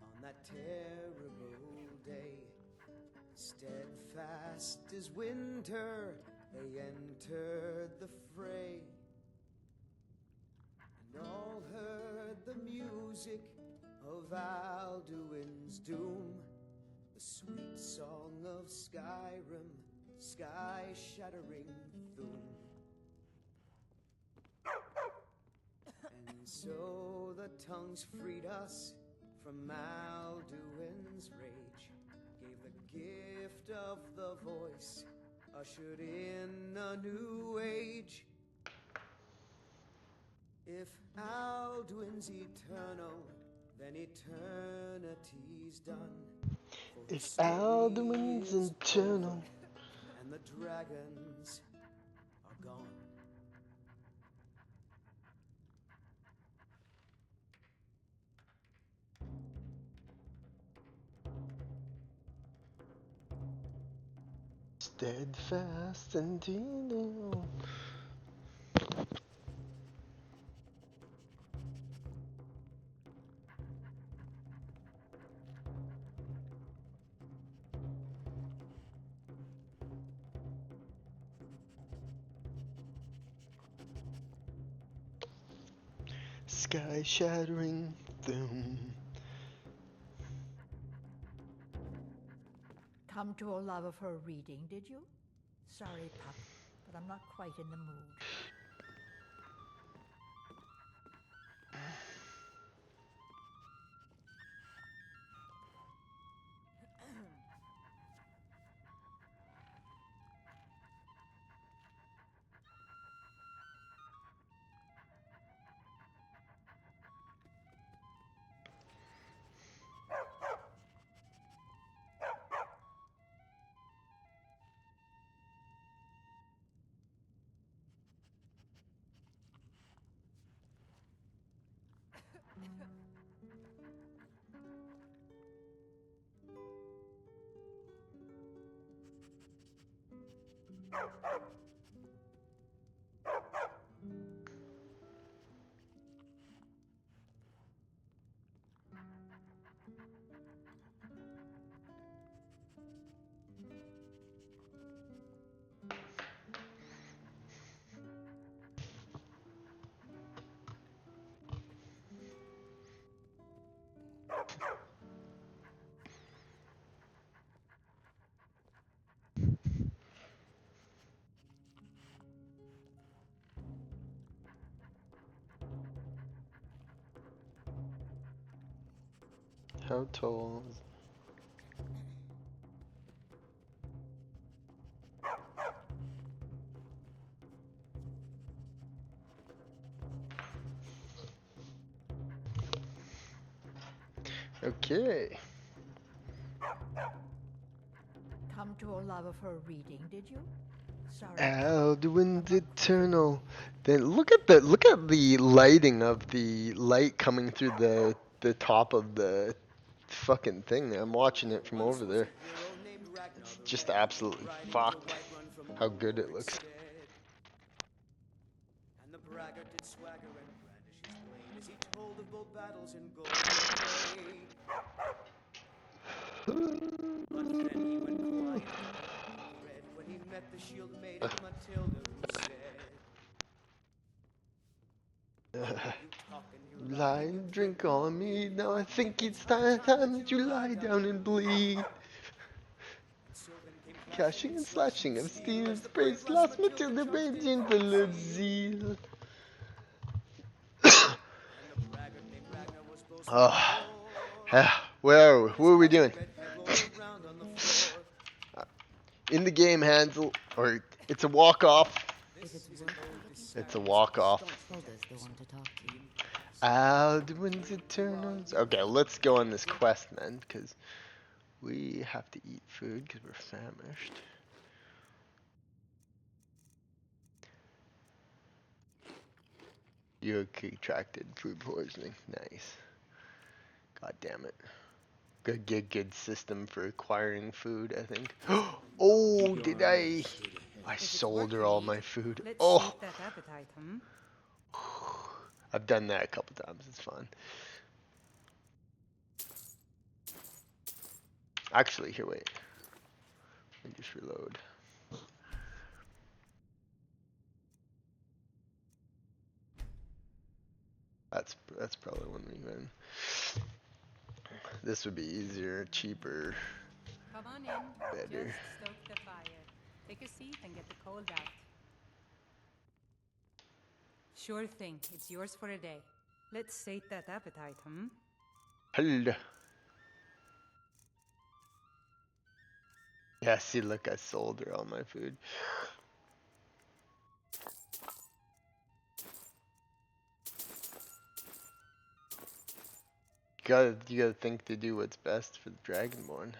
on that terrible day. Steadfast as winter, they entered the fray. And all heard the music of Alduin's doom, the sweet song of Skyrim, sky-shattering Thum. And so the tongues freed us from Alduin's rage, gave the gift of the voice, ushered in a new age. If Alduin's eternal, then eternity's done. For If Alduin's eternal, and the dragons are gone. steadfast and eternal. Sky-shattering Thum. Come to Olava for a reading, did you? Sorry, pup, but I'm not quite in the mood. How tall? Okay. Come to Olava for a reading, did you? Sorry. Alduin's eternal. Then look at the lighting of the light coming through the top of the fucking thing. I'm watching it from over there. It's just absolutely fucked how good it looks. And the braggart did swagger and brandish his blade as he told of bold battles in Golden Bay. But then he went quiet and red when he met the shield maid of Matilda, who said, You talk and you Lie and drink on me. Now I think it's time that you lie down and bleed. And Sylvan came Cashing and slashing of steel as the brave sprays lost lost Matilda charged raging full of zeal. And the braggart named Ragnar was boasting Oh, more. where are we? When What his are we mighty doing? red head rolled around on the floor. In the game, Hansel, or it's a walk-off. If it's worth looking It's a walk-off. Hilda's the one to talk to. Alduin's Eternals. Okay, let's go on this quest, man, because we have to eat food because we're famished. You contracted food poisoning. Nice. God damn it. Good system for acquiring food, I think. Oh, did I? I If it's sold her worth all it, my food. let's Oh, sate that appetite, hmm? I've done that a couple times. It's fun. Actually, here, wait. Let me just reload. That's probably one we win. This would be easier, cheaper, Come on in. better. Just stoke the fire. Take a seat and get the cold out. Sure thing. It's yours for a day. Let's sate that appetite, hmm? Hello. Yeah, see, look, I sold her all my food. You gotta think to do what's best for the Dragonborn.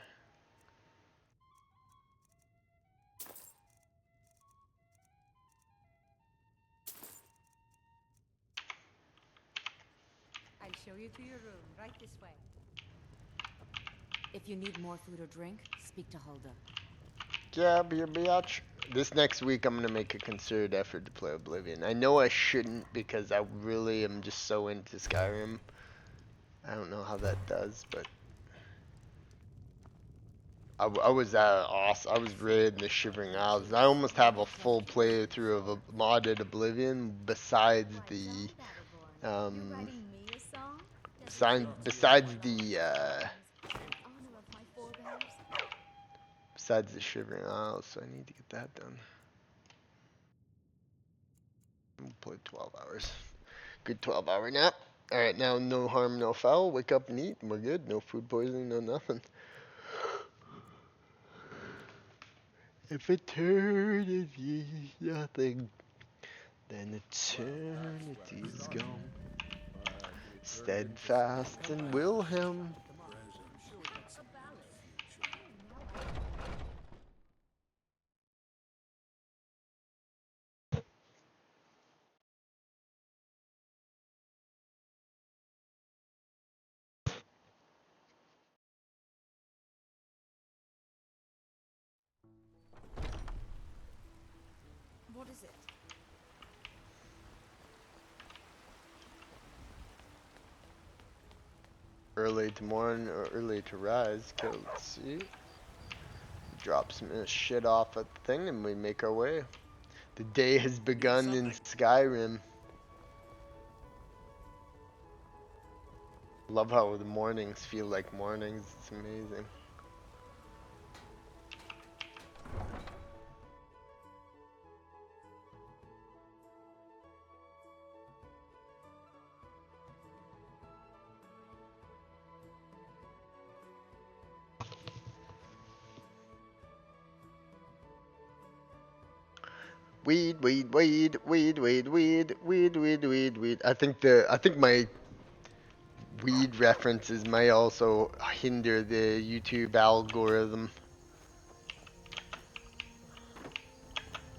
I'll show you to your room, right this way. If you need more food or drink, speak to Hulda. Yeah, biatch. This next week, I'm gonna make a concerted effort to play Oblivion. I know I shouldn't because I really am just so into Skyrim. I don't know how that does, but I was awesome. I was raiding the Shivering Isles. I almost have a full playthrough of a modded Oblivion besides the um besides the Shivering Isles. So I need to get that done. I'm gonna play 12 hours. Good 12-hour nap. Alright, now no harm, no foul. Wake up and eat, and we're good. No food poisoning, no nothing. If eternity is nothing, then eternity's gone. Steadfast in Wilhelm. What is it? Early to morn or early to rise. Okay, let's see. Drop some shit off at the thing and we make our way. The day has begun in Skyrim. Love how the mornings feel like mornings. It's amazing. Weed, weed, weed, weed, weed, weed, weed, weed, weed, weed. I think my weed references may also hinder the YouTube algorithm.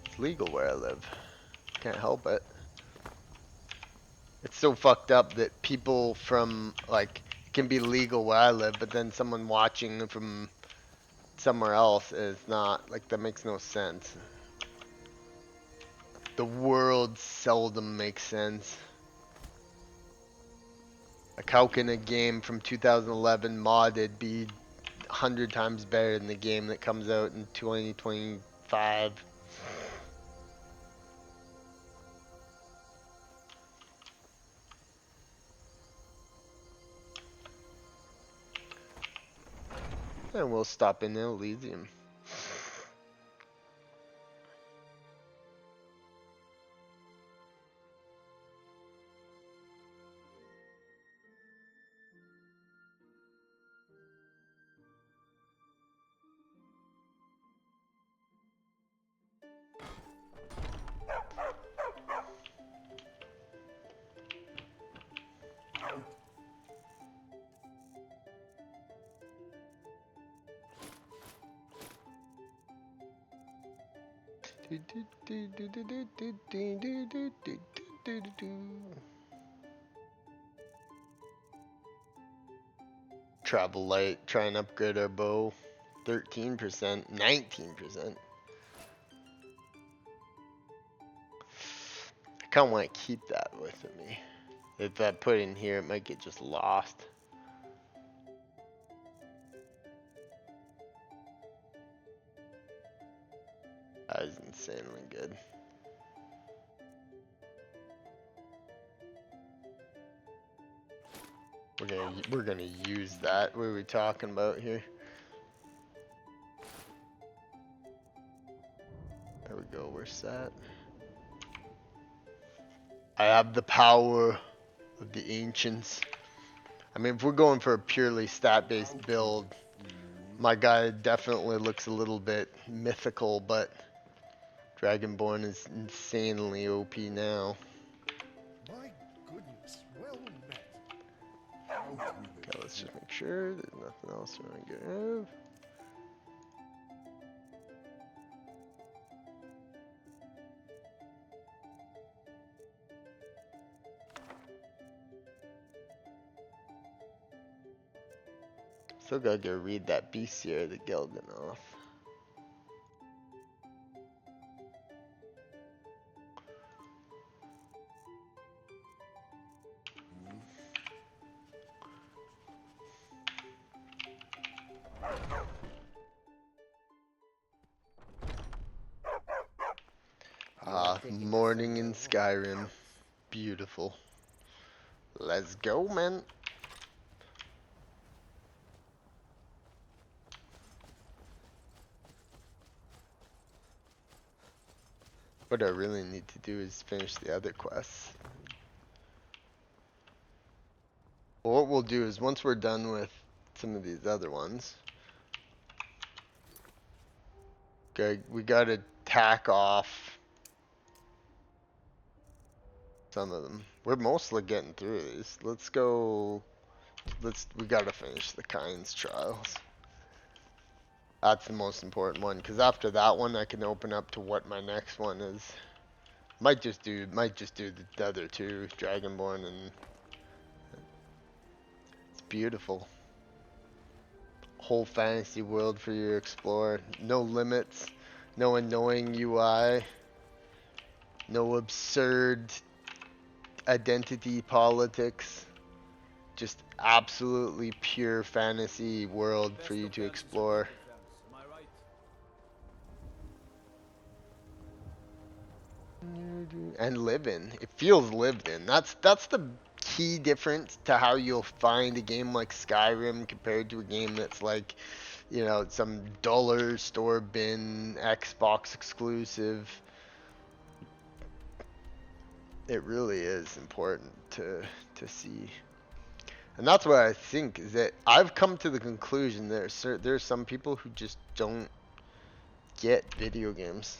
It's legal where I live. Can't help it. It's so fucked up that people from, like, it can be legal where I live, but then someone watching from somewhere else is not. Like, that makes no sense. The world seldom makes sense. Like, how can a game from 2011 modded be 100 times better than the game that comes out in 2025? And we'll stop in Elysium. Travel light, try and upgrade our bow. 13%, 19%. I kinda wanna keep that with me. If I put it in here, it might get just lost. That is insanely good. We're gonna use that. What are we talking about here? There we go, we're set. I have the power of the ancients. I mean, if we're going for a purely stat-based build, my guy definitely looks a little bit mythical, but Dragonborn is insanely OP now. My goodness, well met. Okay, let's just make sure there's nothing else we want to get rid of. Still gotta go read that bestiary that Gelgan off. Morning in Skyrim. Beautiful. Let's go, man. What I really need to do is finish the other quests. Well, what we'll do is once we're done with some of these other ones, okay, we gotta tack off some of them. We're mostly getting through these. Let's go. We gotta finish the Kynes trials. That's the most important one, because after that one, I can open up to what my next one is. Might just do the other two, Dragonborn, and it's beautiful. Whole fantasy world for you to explore. No limits, no annoying UI, no absurd identity politics. Just absolutely pure fantasy world for you to explore. And live in. It feels lived in. That's the key difference to how you'll find a game like Skyrim compared to a game that's like, you know, some duller store bin Xbox exclusive. It really is important to see. And that's what I think is that I've come to the conclusion there's some people who just don't get video games.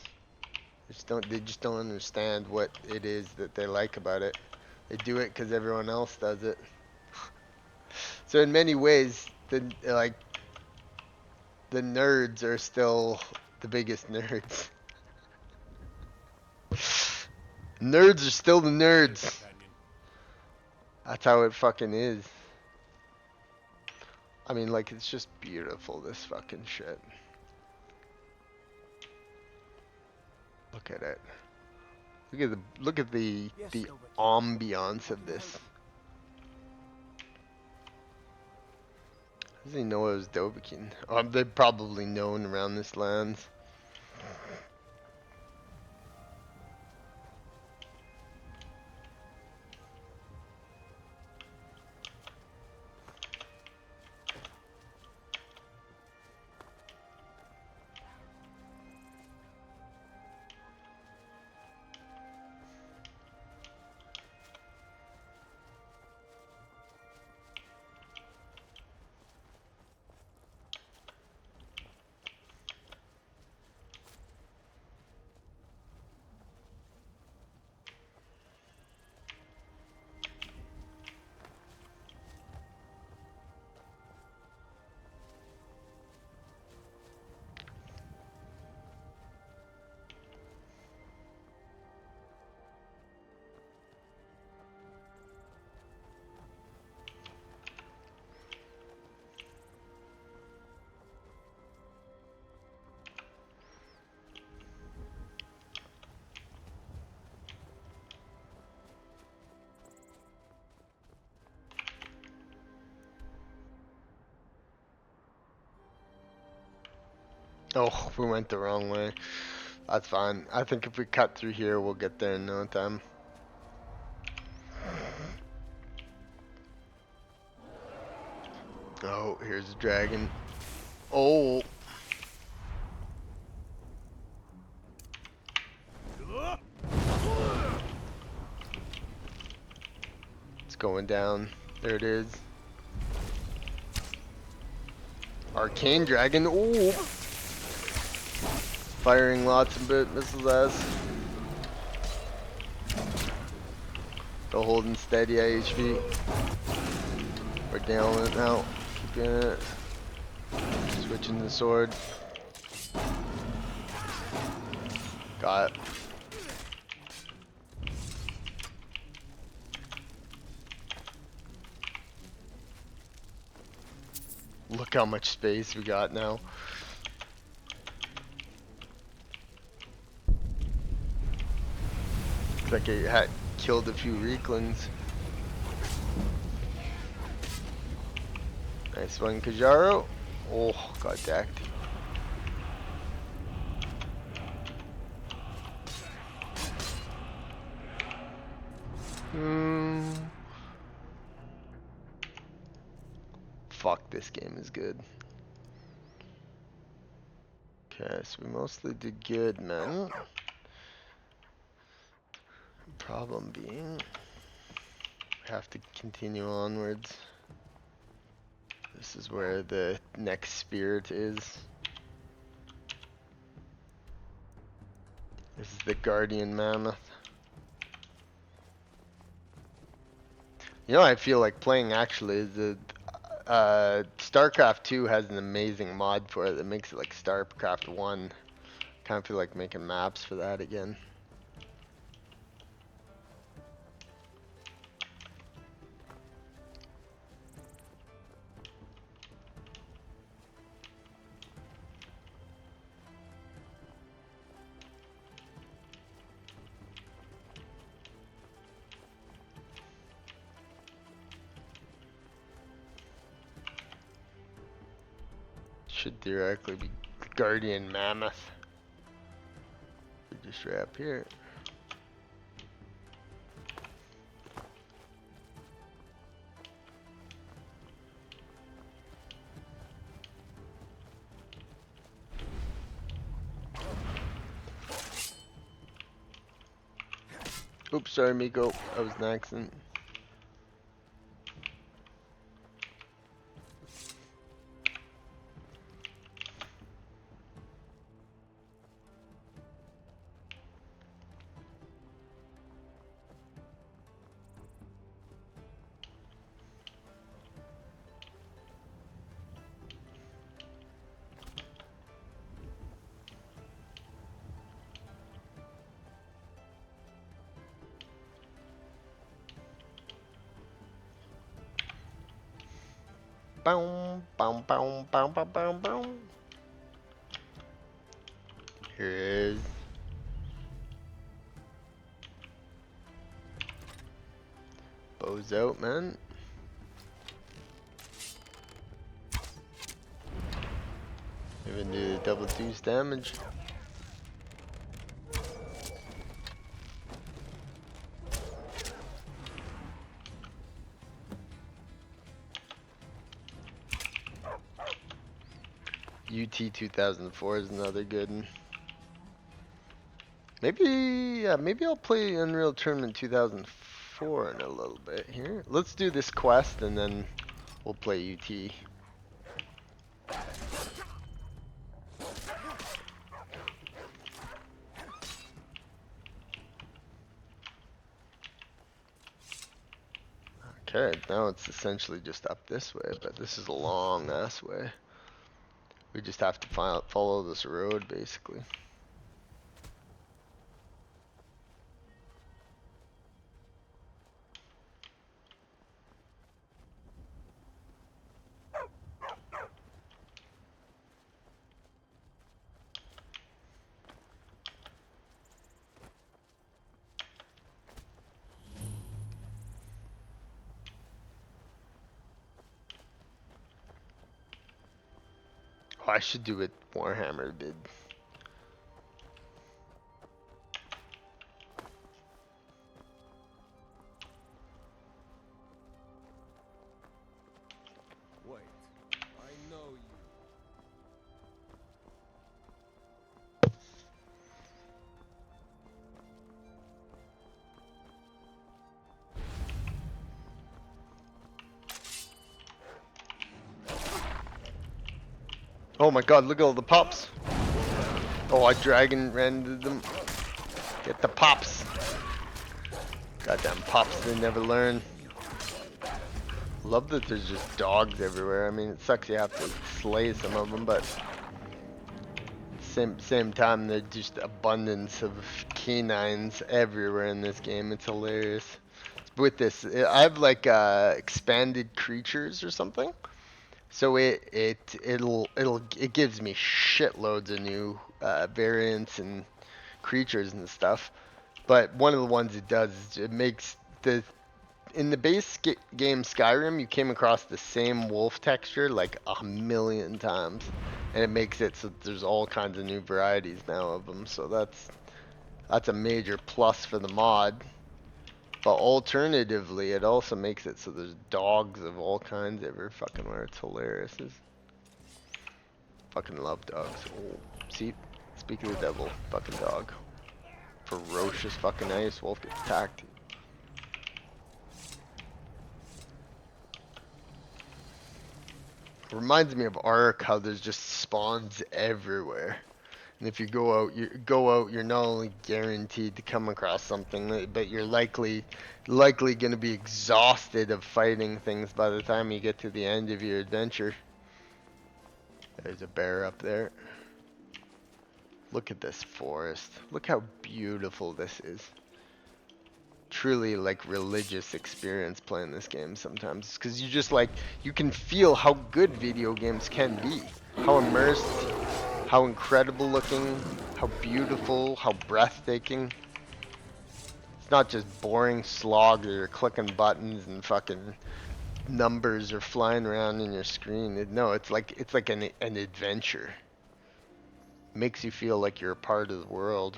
They just don't understand what it is that they like about it. They do it because everyone else does it. So in many ways, the nerds are still the biggest nerds. Nerds are still the nerds. That's how it fucking is. I mean, like, it's just beautiful, this fucking shit. Look at it. Look at the ambiance of this. Doesn't he know it was Dovahkiin? Oh, they're probably known around this land. Oh, we went the wrong way. That's fine. I think if we cut through here, we'll get there in no time. Oh, here's a dragon. Oh. It's going down. There it is. Arcane dragon. Ooh. Firing lots of missiles at us. Still holding steady IHV. We're nailing it now. Keeping it. Switching the sword. Got it. Look how much space we got now. Looks like it had killed a few Reeklings. Nice one, Kajaro. Oh, got decked. Fuck, this game is good. Okay, so we mostly did good, man. Problem being, we have to continue onwards. This is where the next spirit is. This is the Guardian Mammoth. You know, I feel like playing actually is the StarCraft 2 has an amazing mod for it that makes it like StarCraft 1. Kind of feel like making maps for that again. Should theoretically be Guardian Mammoth. Just right up here. Oops, sorry, Miko. That was an accident. Boom, boom, boom, boom, boom, boom, boom. Here it is. Bows out, man. Even do the double deuce damage. UT 2004 is another good one. Maybe, yeah, maybe I'll play Unreal Tournament 2004 in a little bit here. Let's do this quest and then we'll play UT. Okay, now it's essentially just up this way, but this is a long ass way. We just have to follow this road, basically. Oh, I should do it Warhammer bid. Wait, I know you. Oh my god, look at all the pops. Oh, a dragon ran into them. Get the pops. Goddamn pops, they never learn. Love that there's just dogs everywhere. I mean, it sucks you have to slay some of them, but same time, there's just abundance of canines everywhere in this game. It's hilarious. With this, I have like expanded creatures or something. So it gives me shitloads of new variants and creatures and stuff. But one of the ones it does is it makes in the base game Skyrim, you came across the same wolf texture like 1,000,000 times, and it makes it so there's all kinds of new varieties now of them. So that's a major plus for the mod. But alternatively, it also makes it so there's dogs of all kinds every fucking where. It's hilarious. Fucking love dogs. Oh, see, speak of the devil, fucking dog. Ferocious fucking ice wolf gets attacked. Reminds me of Ark, how there's just spawns everywhere. And if you go out, you're not only guaranteed to come across something, but you're likely going to be exhausted of fighting things by the time you get to the end of your adventure. There's a bear up there. Look at this forest. Look how beautiful this is. Truly like religious experience playing this game sometimes, because you just like, you can feel how good video games can be, how immersed, how incredible looking, how beautiful, how breathtaking. It's not just boring slog or you're clicking buttons and fucking numbers are flying around in your screen. No, it's like an adventure. Makes you feel like you're a part of the world.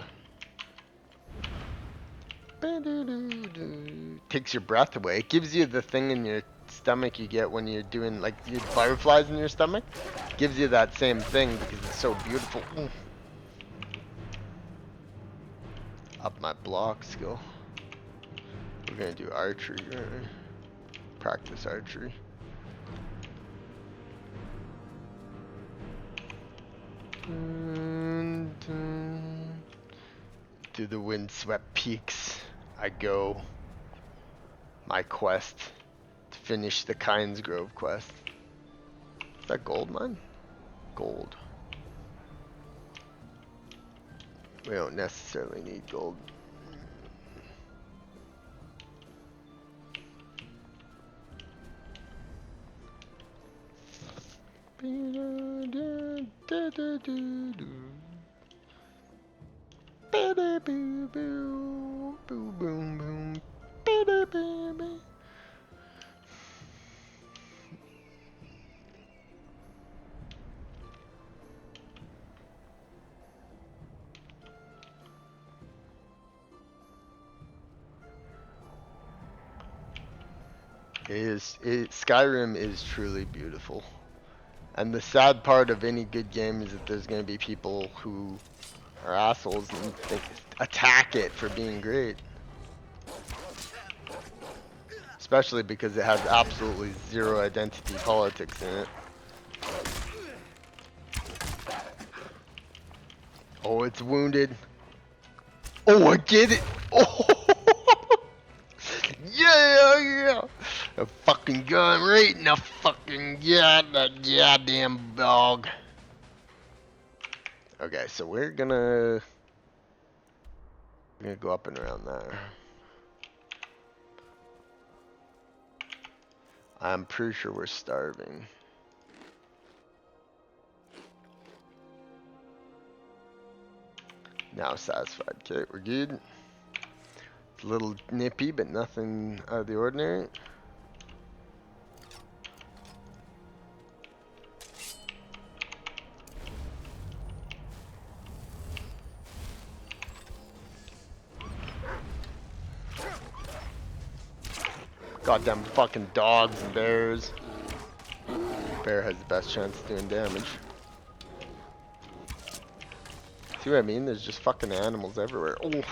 Takes your breath away. It gives you the thing in your stomach you get when you're doing like you butterflies in your stomach. Gives you that same thing because it's so beautiful. Up my block skill. We're gonna do archery, right? Practice archery. To the windswept peaks I go. My quest to finish the Kynes Grove quest. Is that gold mine? Gold. We don't necessarily need gold. Skyrim is truly beautiful. And the sad part of any good game is that there's going to be people who are assholes and attack it for being great. Especially because it has absolutely zero identity politics in it. Oh, it's wounded. Oh, I get it. Oh, yeah. A fucking gun right in the fucking goddamn dog. Okay, so we're gonna go up and around there. I'm pretty sure we're starving. Now satisfied. Okay, we're good. It's a little nippy, but nothing out of the ordinary. Goddamn fucking dogs and bears. Bear has the best chance of doing damage. See what I mean? There's just fucking animals everywhere. Oh,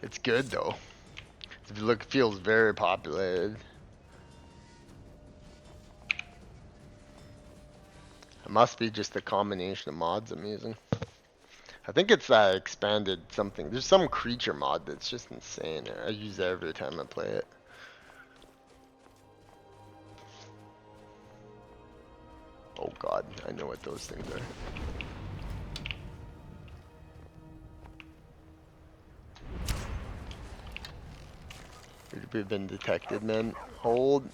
it's good though. If you look, it feels very populated. It must be just a combination of mods I'm using. I think it's that expanded something. There's some creature mod that's just insane. I use it every time I play it. Oh god, I know what those things are. We've been detected, man. Hold.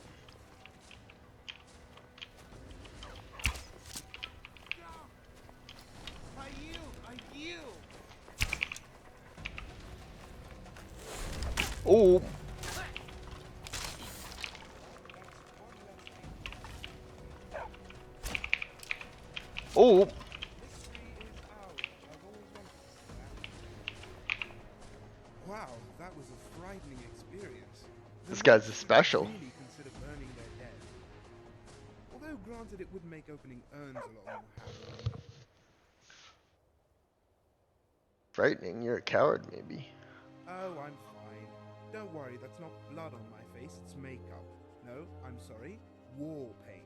Oh. Oh. Wow, that was a frightening experience. This guy's a special. Really consider burning their dead. Although granted it would make opening urns a lot more harrowing. Frightening? You're a coward, maybe. Oh, I'm fine. Don't worry, that's not blood on my face, it's makeup. No, I'm sorry, war paint.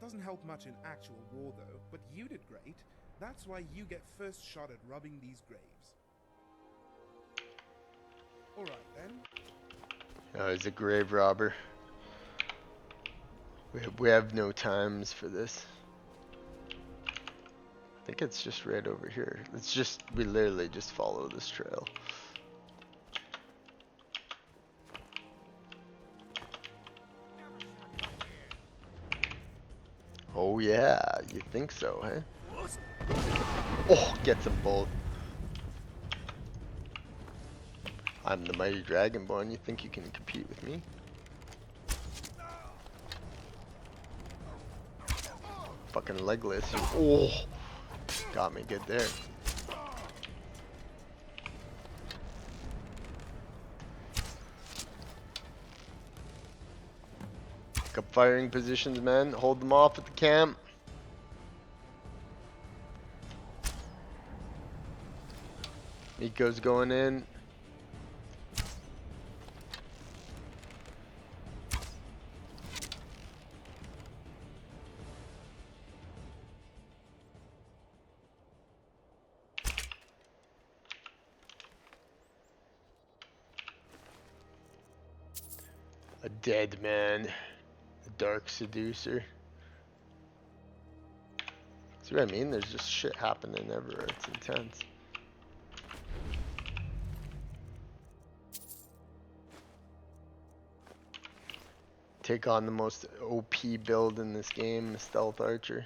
Doesn't help much in actual war though, but you did great. That's why you get first shot at rubbing these graves. Alright then. Oh, he's a grave robber. We have no times for this. I think it's just right over here. It's just, we literally just follow this trail. Oh yeah, you think so, huh? Oh, gets them both. I'm the mighty Dragonborn. You think you can compete with me? Fucking legless. Oh, got me good there. Pick up firing positions, man. Hold them off at the camp. Miko's going in. A dead man. A dark seducer. See what I mean? There's just shit happening everywhere. It's intense. Take on the most OP build in this game, Stealth Archer.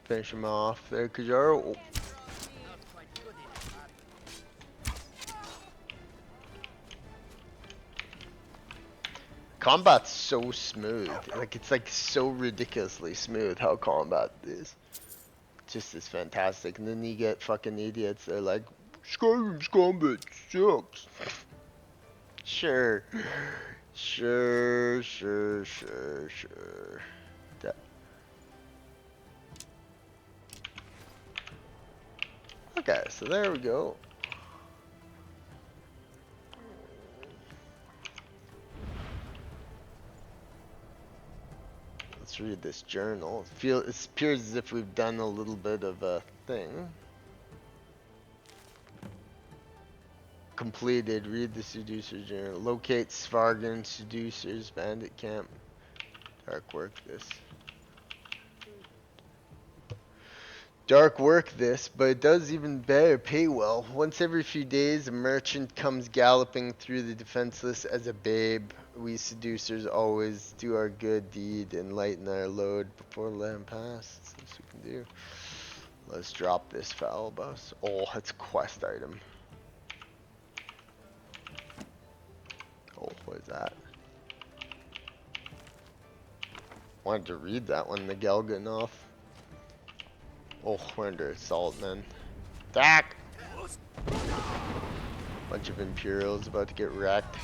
Finish him off there, Kajaro. Combat's so smooth. Like, it's like so ridiculously smooth how combat is. Just is fantastic. And then you get fucking idiots. They're like, Skyrim's combat sucks. Sure. Sure. That. Okay, so there we go. Let's read this journal. It appears as if we've done a little bit of a thing. Completed. Read the seducer journal. Locate Svargan seducers. Bandit camp. Dark work this. Dark work this, but it does even better. Pay well. Once every few days, a merchant comes galloping through the defenseless as a babe. We seducers always do our good deed and lighten our load before letting pass. That's what we can do. Let's drop this foul bus. Oh, it's a quest item. that. Wanted to read that one, the Gelganoth. Oh, we're under assault, man. Attack! Bunch of Imperials about to get wrecked.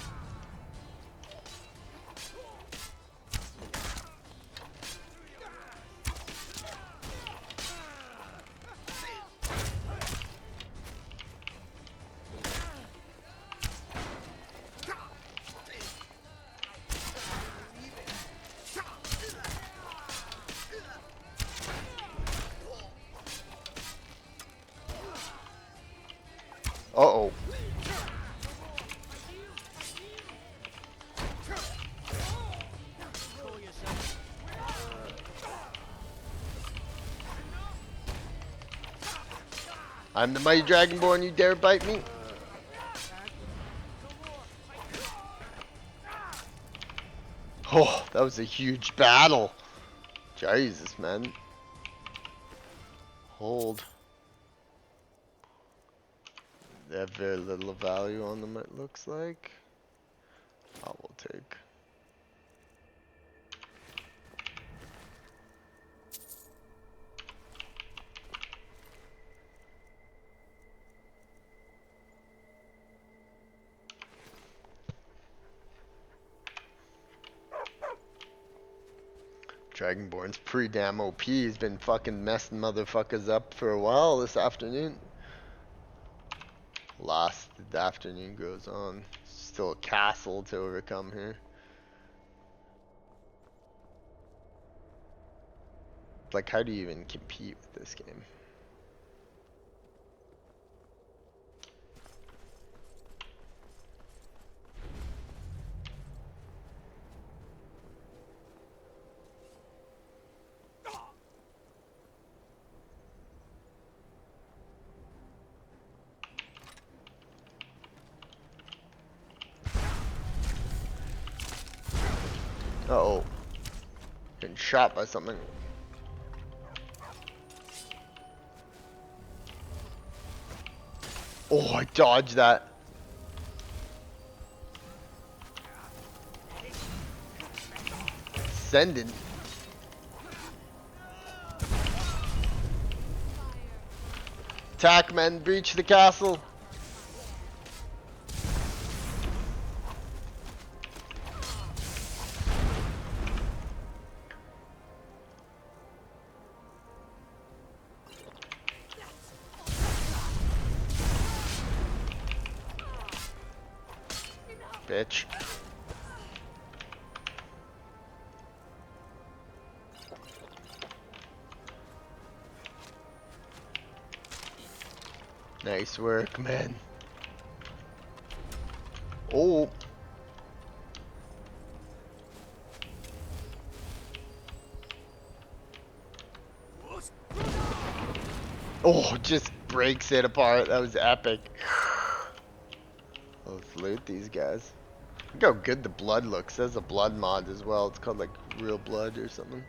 Uh-oh. I'm the mighty Dragonborn, you dare bite me? Oh, that was a huge battle. Jesus, man. Hold. They have very little value on them, it looks like. I will take. Dragonborn's pretty damn OP. He's been fucking messing motherfuckers up for a while this afternoon. Last the afternoon goes on. Still a castle to overcome here. Like, how do you even compete with this game? Uh-oh. Getting shot by something. Oh, I dodged that. Sending. Attack, men. Breach the castle. Bitch. Nice work, man. Oh. Oh, just breaks it apart. That was epic. Let's loot these guys. Look how good the blood looks. There's a blood mod as well. It's called like real blood or something.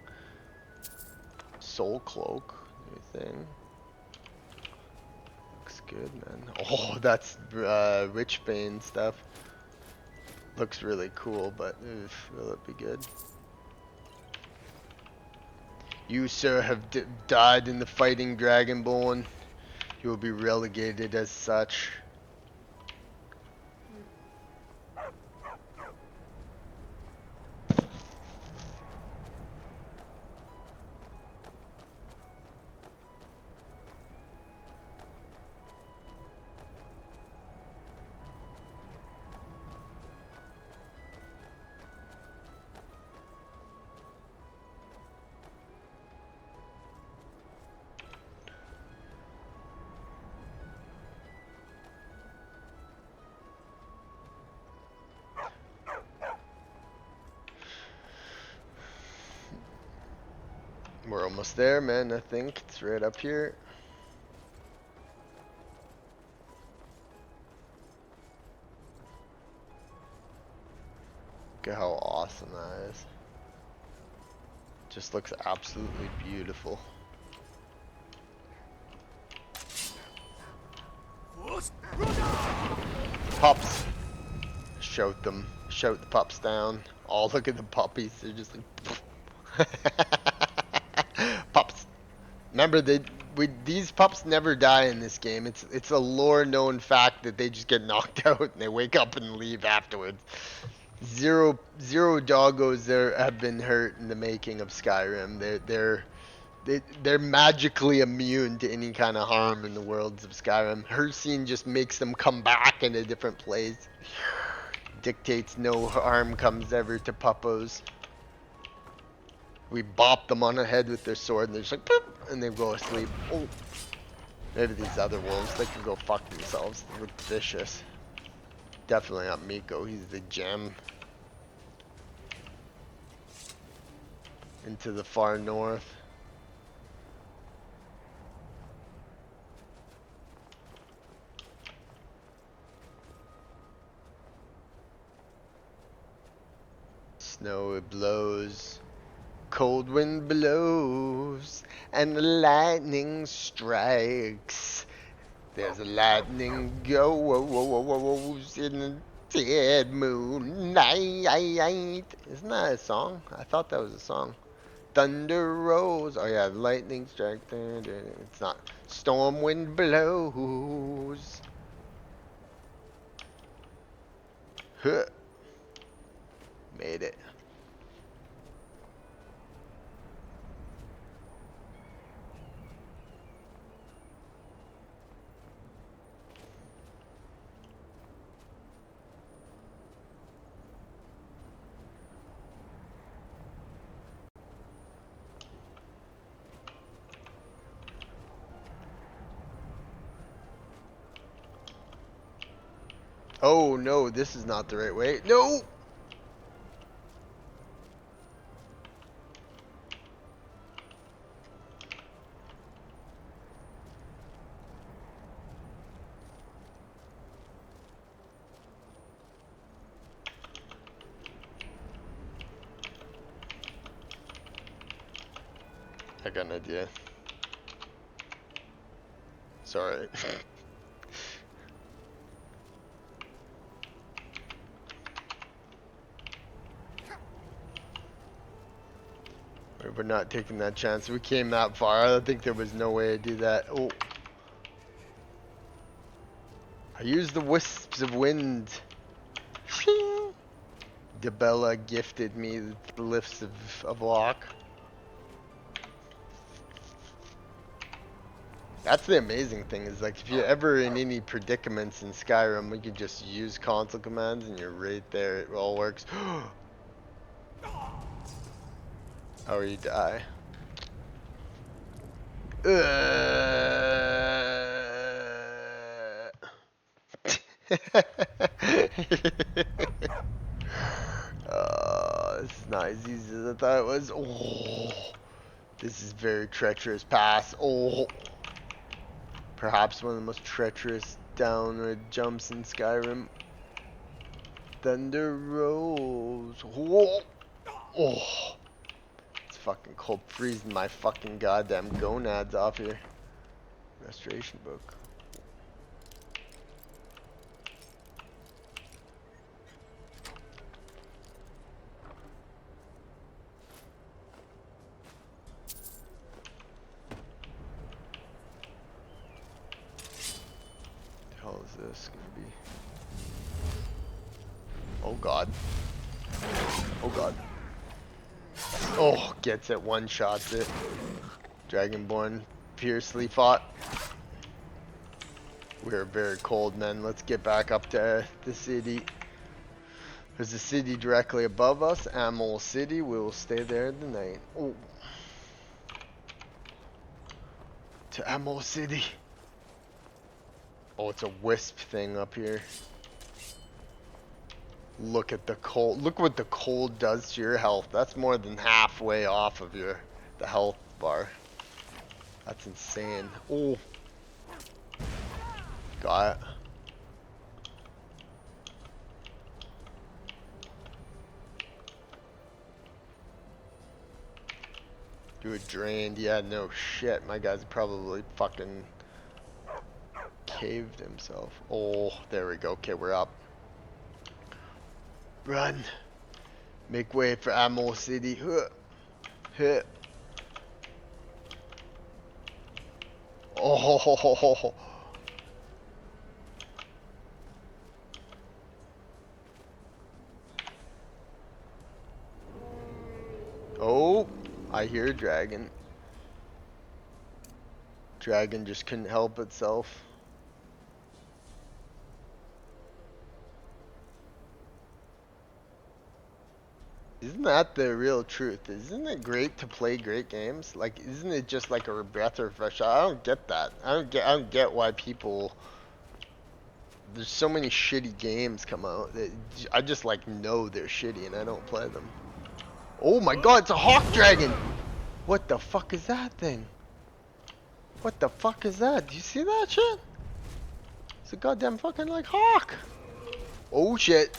Soul cloak. New thing. Looks good, man. Oh, that's Richbane stuff. Looks really cool, but oof, will it be good? You, sir, have died in the fighting Dragonborn. You will be relegated as such. We're almost there, man. I think it's right up here. Look at how awesome that is. Just looks absolutely beautiful. Pops. shout the pups down. Oh, look at the puppies. They're just like pups. Remember, these pups never die in this game. It's a lore known fact that they just get knocked out and they wake up and leave afterwards. Zero doggos there have been hurt in the making of Skyrim. They're magically immune to any kind of harm in the worlds of Skyrim. Her scene just makes them come back in a different place. Dictates no harm comes ever to puppos. We bop them on the head with their sword and they're just like, boop, and they go asleep. Oh. Maybe these other wolves, they can go fuck themselves. They look vicious. Definitely not Miko, he's the gem. Into the far north. Snow it blows. Cold wind blows and the lightning strikes. There's a lightning goes in the dead moon night. Isn't that a song? I thought that was a song. Thunder rolls. Oh yeah, lightning strike. It's not. Storm wind blows. Huh. Made it. Oh no, this is not the right way. No! I got an idea. Sorry. We're not taking that chance. We came that far. I don't think there was no way to do that. Oh. I used the wisps of wind. Debella gifted me the lifts of lock. That's the amazing thing is like if you're ever in any predicaments in Skyrim, we can just use console commands and you're right there. It all works. Or you die. This is not as easy as I thought it was. Oh, this is very treacherous pass. Oh, perhaps one of the most treacherous downward jumps in Skyrim. Thunder rolls. Oh, oh. It's fucking cold, freezing my fucking goddamn gonads off here. Restoration book. What the hell is this gonna be? Oh god. Oh god. Oh, gets it, one shots it. Dragonborn fiercely fought. We are very cold, men. Let's get back up to the city. There's a city directly above us, Amol City. We will stay there the night. Oh. To Amol City. Oh, it's a wisp thing up here. Look at the cold. Look what the cold does to your health. That's more than halfway off of the health bar. That's insane. Oh. Got it. Do it drained. Yeah, no shit. My guy's probably fucking caved himself. Oh, there we go. Okay, we're up. Run. Make way for Ammo City. Huh. Huh. Oh ho ho ho ho ho. Oh, I hear a dragon. Dragon just couldn't help itself. Isn't that the real truth? Isn't it great to play great games? Like, isn't it just like a breath of fresh air? I don't get that. I don't get why people. There's so many shitty games come out that I just like know they're shitty and I don't play them. Oh my god, it's a hawk dragon! What the fuck is that thing? What the fuck is that? Do you see that shit? It's a goddamn fucking like hawk! Oh shit!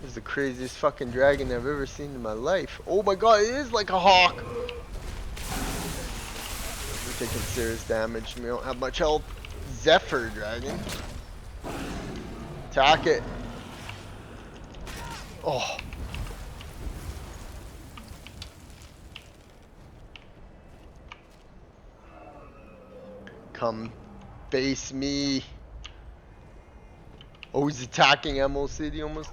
This is the craziest fucking dragon I've ever seen in my life. Oh my god, it is like a hawk! We're taking serious damage and we don't have much health. Zephyr dragon. Attack it. Oh. Come face me. Oh, he's attacking Emerald City almost.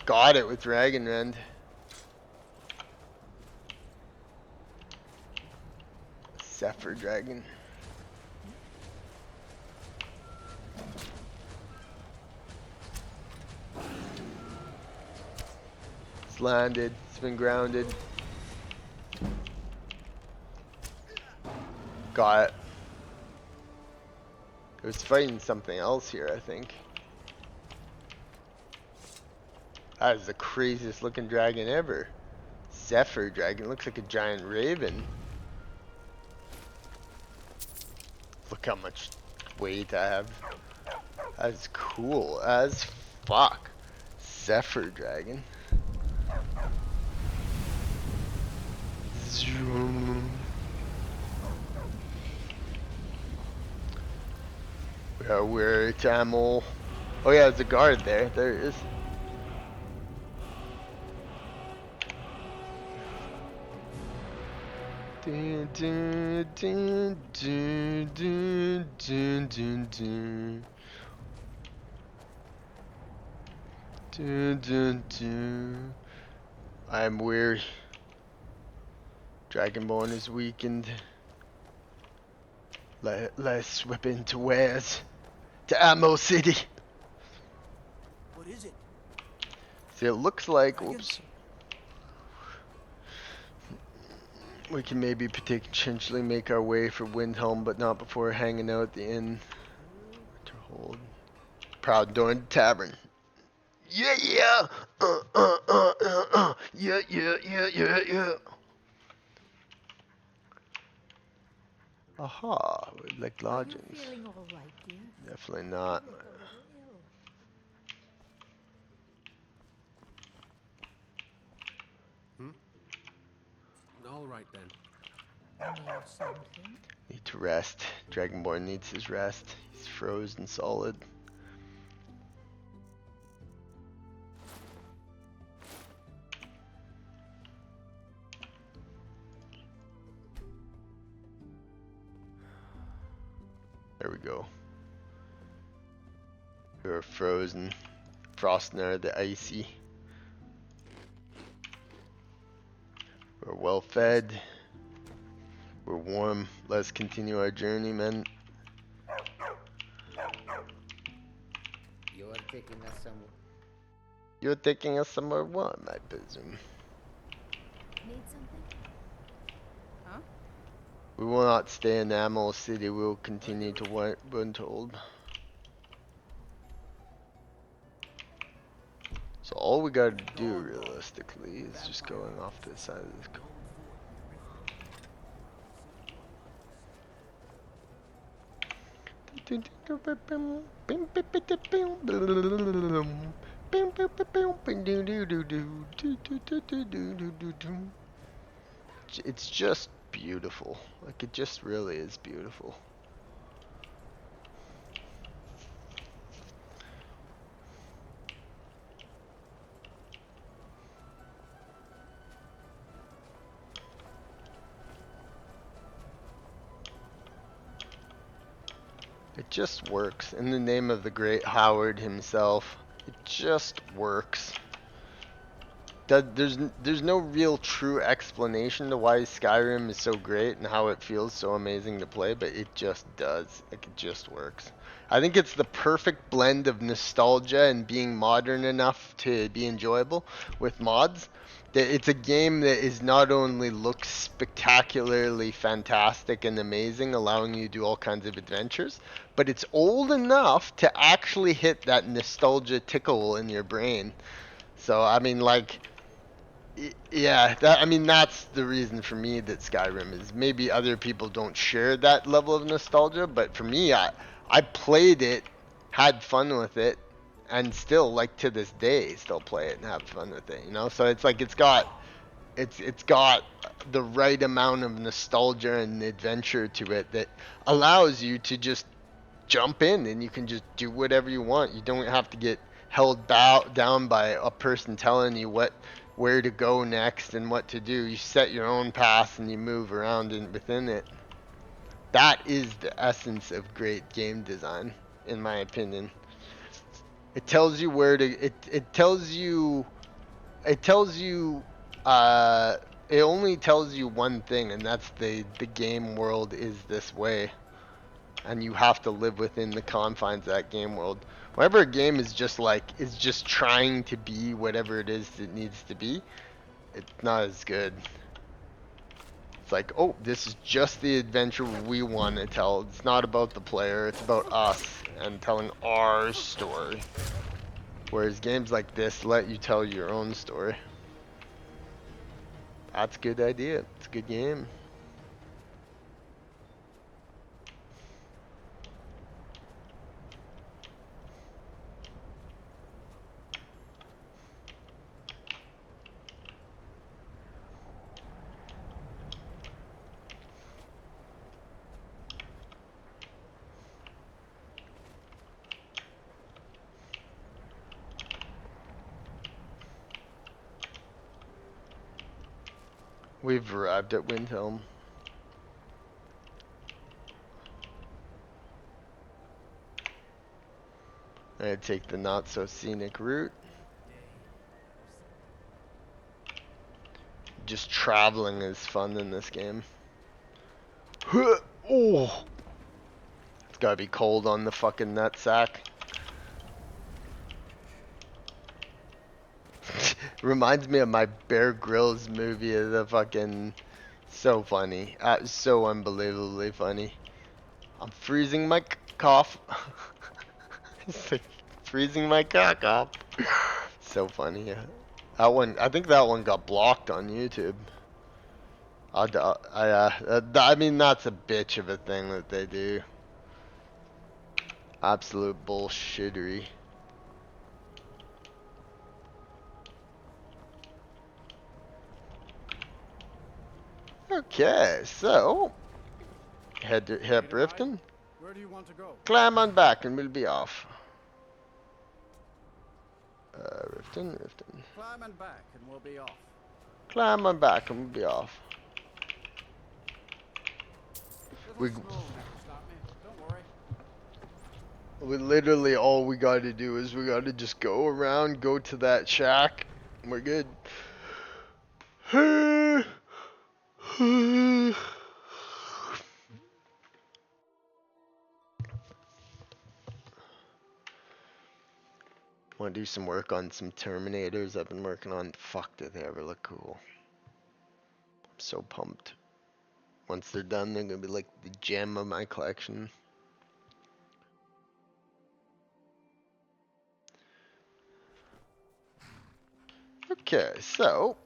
Got it with Dragon Rend. Zephyr Dragon. It's landed. It's been grounded. Got it. It was fighting something else here, I think. That is the craziest looking dragon ever. Zephyr dragon. Looks like a giant raven. Look how much weight I have. That's cool as fuck. Zephyr dragon. Zoom. Where Tamil? Oh yeah, there's a guard there. There it is. Dun, dun, dun, dun, dun, dun, dun, dun. Dun, dun, dun. I am weary. Dragonborn is weakened. Let's whip into wares. To Ammo City. What is it? See, it looks like, oops. We can maybe potentially make our way for Windhelm, but not before hanging out at the inn. To hold. Proud Dorn Tavern. Yeah, yeah. Yeah, yeah, yeah, yeah, yeah. Aha, like lodgings. Feeling all right, dear? Definitely not. You look a little ill. All right then. Need something? Need to rest. Dragonborn needs his rest. He's frozen solid. There we go. We're frozen. Frostner the icy. We're well fed. We're warm. Let's continue our journey, man. You are taking us somewhere. You're taking us somewhere warm, I presume. Need something? Huh? We will not stay in Ammo City. We will continue to Windhold. So all we gotta do realistically is just going off to the side of this. It's just beautiful. Like, it just really is beautiful. It just works. In the name of the great Howard himself, it just works. There's no real true explanation to why Skyrim is so great and how it feels so amazing to play, but it just does. Like, it just works. I think it's the perfect blend of nostalgia and being modern enough to be enjoyable with mods. That it's a game that is not only looks spectacularly fantastic and amazing, allowing you to do all kinds of adventures, but it's old enough to actually hit that nostalgia tickle in your brain. So I mean, like, yeah, I mean, that's the reason for me that Skyrim is. Maybe other people don't share that level of nostalgia, but for me, I played it, had fun with it, and still, like, to this day, still play it and have fun with it. You know, so it's like it's got the right amount of nostalgia and adventure to it that allows you to just jump in and you can just do whatever you want. You don't have to get held down by a person telling you where to go next and what to do. You set your own path and you move around within it. That is the essence of great game design, in my opinion. It tells you where to. It tells you. It tells you. It only tells you one thing, and that's the game world is this way, and you have to live within the confines of that game world. Whenever a game is just trying to be whatever it is it needs to be, it's not as good. It's like, oh, this is just the adventure we want to tell. It's not about the player, it's about us and telling our story. Whereas games like this let you tell your own story. That's a good idea. It's a good game. We've arrived at Windhelm. I take the not so scenic route. Just traveling is fun in this game. Oh, it's gotta be cold on the fucking nutsack. Reminds me of my Bear Grylls movie of the fucking. So funny. So unbelievably funny. I'm freezing my cough. It's like freezing my cock off. So funny. Yeah. That one, I think that one got blocked on YouTube. I mean, that's a bitch of a thing that they do. Absolute bullshittery. Okay, so head up Riften. Where do you want to go? Climb on back and we'll be off. Riften. Climb and back and we'll be off. Climb on back and we'll be off. We literally all we gotta do is we gotta just go around, go to that shack, and we're good. Want to do some work on some Terminators I've been working on. Fuck, do they ever look cool. I'm so pumped. Once they're done, they're gonna be like the gem of my collection. Okay, so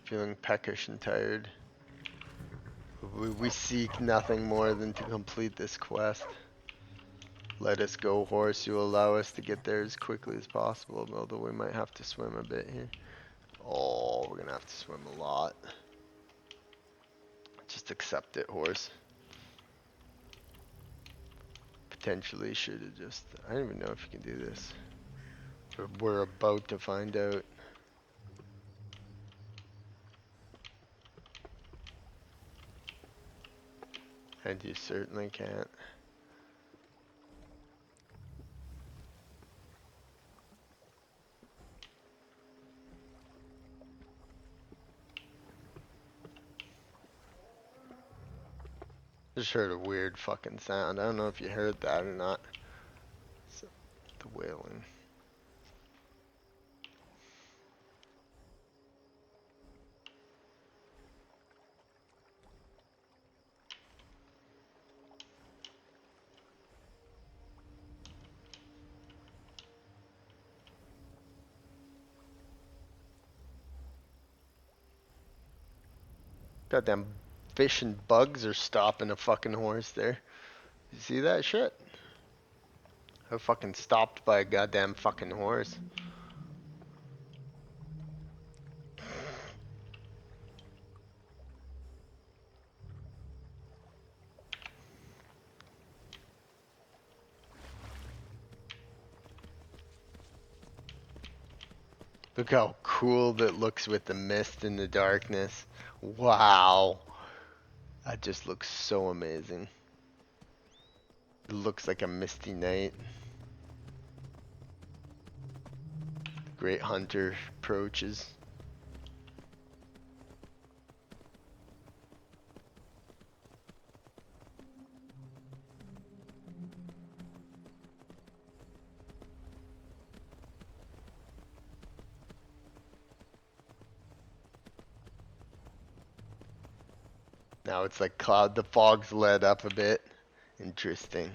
feeling peckish and tired. We seek nothing more than to complete this quest. Let us go, horse. You allow us to get there as quickly as possible, although we might have to swim a bit here. Oh, we're gonna have to swim a lot. Just accept it, horse. Potentially should have just... I don't even know if you can do this. We're about to find out. And you certainly can't. Just heard a weird fucking sound. I don't know if you heard that or not. It's the wailing. Goddamn fish and bugs are stopping a fucking horse there. You see that shit? I fucking stopped by a goddamn fucking horse. Look how cool that looks with the mist and the darkness. Wow. That just looks so amazing. It looks like a misty night. The great hunter approaches. Now it's like cloud, the fog's lit up a bit. Interesting.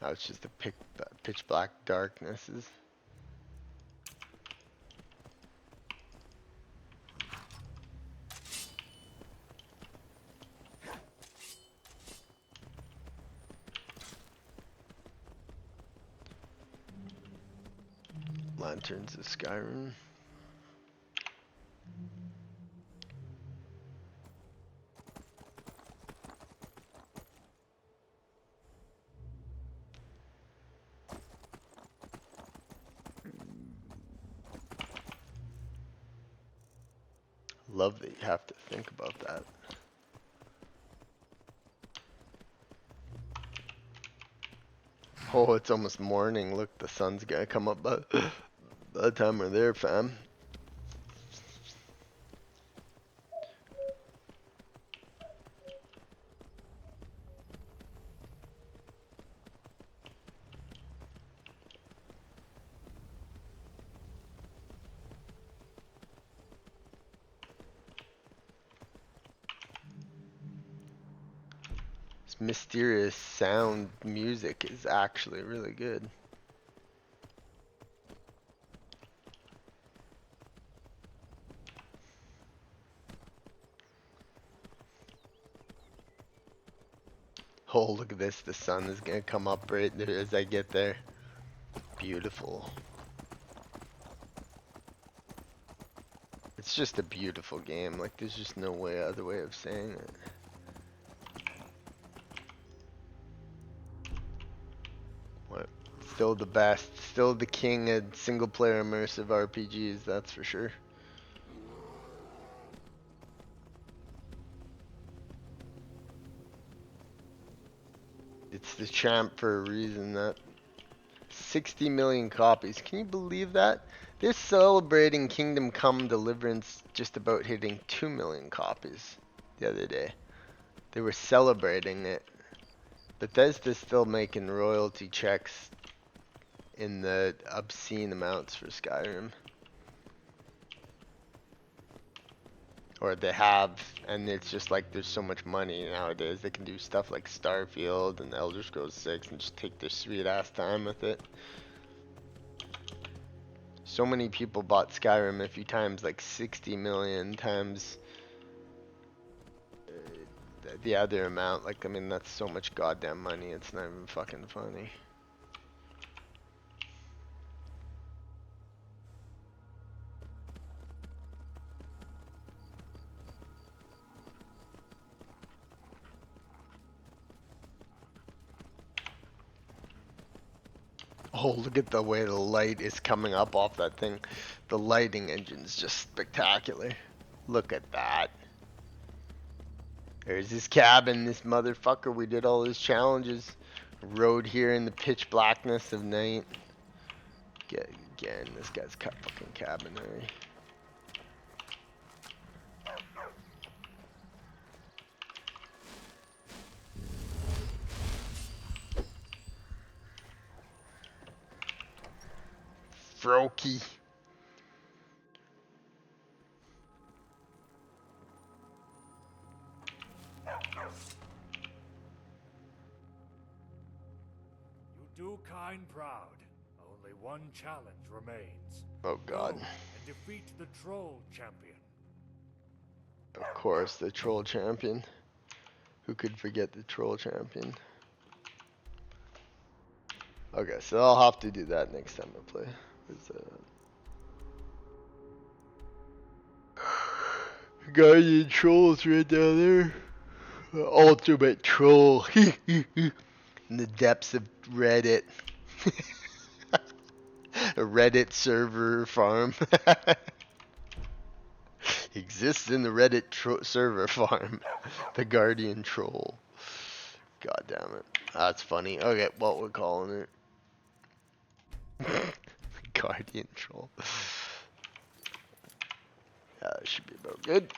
Now it's just a pitch black darknesses. Lanterns of Skyrim. Love that you have to think about that. Oh, it's almost morning. Look, the sun's gonna come up by the time we're there, fam. This mysterious sound music is actually really good. Oh, look at this. The sun is gonna come up right there as I get there. Beautiful. It's just a beautiful game. Like, there's just no other way of saying it. What? Still the best. Still the king of single-player immersive RPGs, that's for sure. It's the champ for a reason. That 60 million copies. Can you believe that? They're celebrating Kingdom Come Deliverance just about hitting 2 million copies the other day. They were celebrating it. Bethesda's still making royalty checks in the obscene amounts for Skyrim. Or they have, and it's just like there's so much money nowadays. They can do stuff like Starfield and Elder Scrolls 6 and just take their sweet ass time with it. So many people bought Skyrim a few times, like 60 million times the other amount. Like, I mean, that's so much goddamn money, it's not even fucking funny. Oh, look at the way the light is coming up off that thing. The lighting engine's just spectacular. Look at that. There's this cabin, this motherfucker. We did all those challenges. Rode here in the pitch blackness of night. Again, this guy's fucking cabin, eh? Froky. You do kind proud. Only one challenge remains. Oh god. Go and defeat the troll champion. Of course, the troll champion. Who could forget the troll champion? Okay, so I'll have to do that next time I play. Guardian trolls right down there. Ultimate troll. In the depths of Reddit. A Reddit server farm. Exists in the Reddit server farm. The Guardian troll. God damn it. That's funny. Okay, what we're calling it. Guardian troll. That should be about good.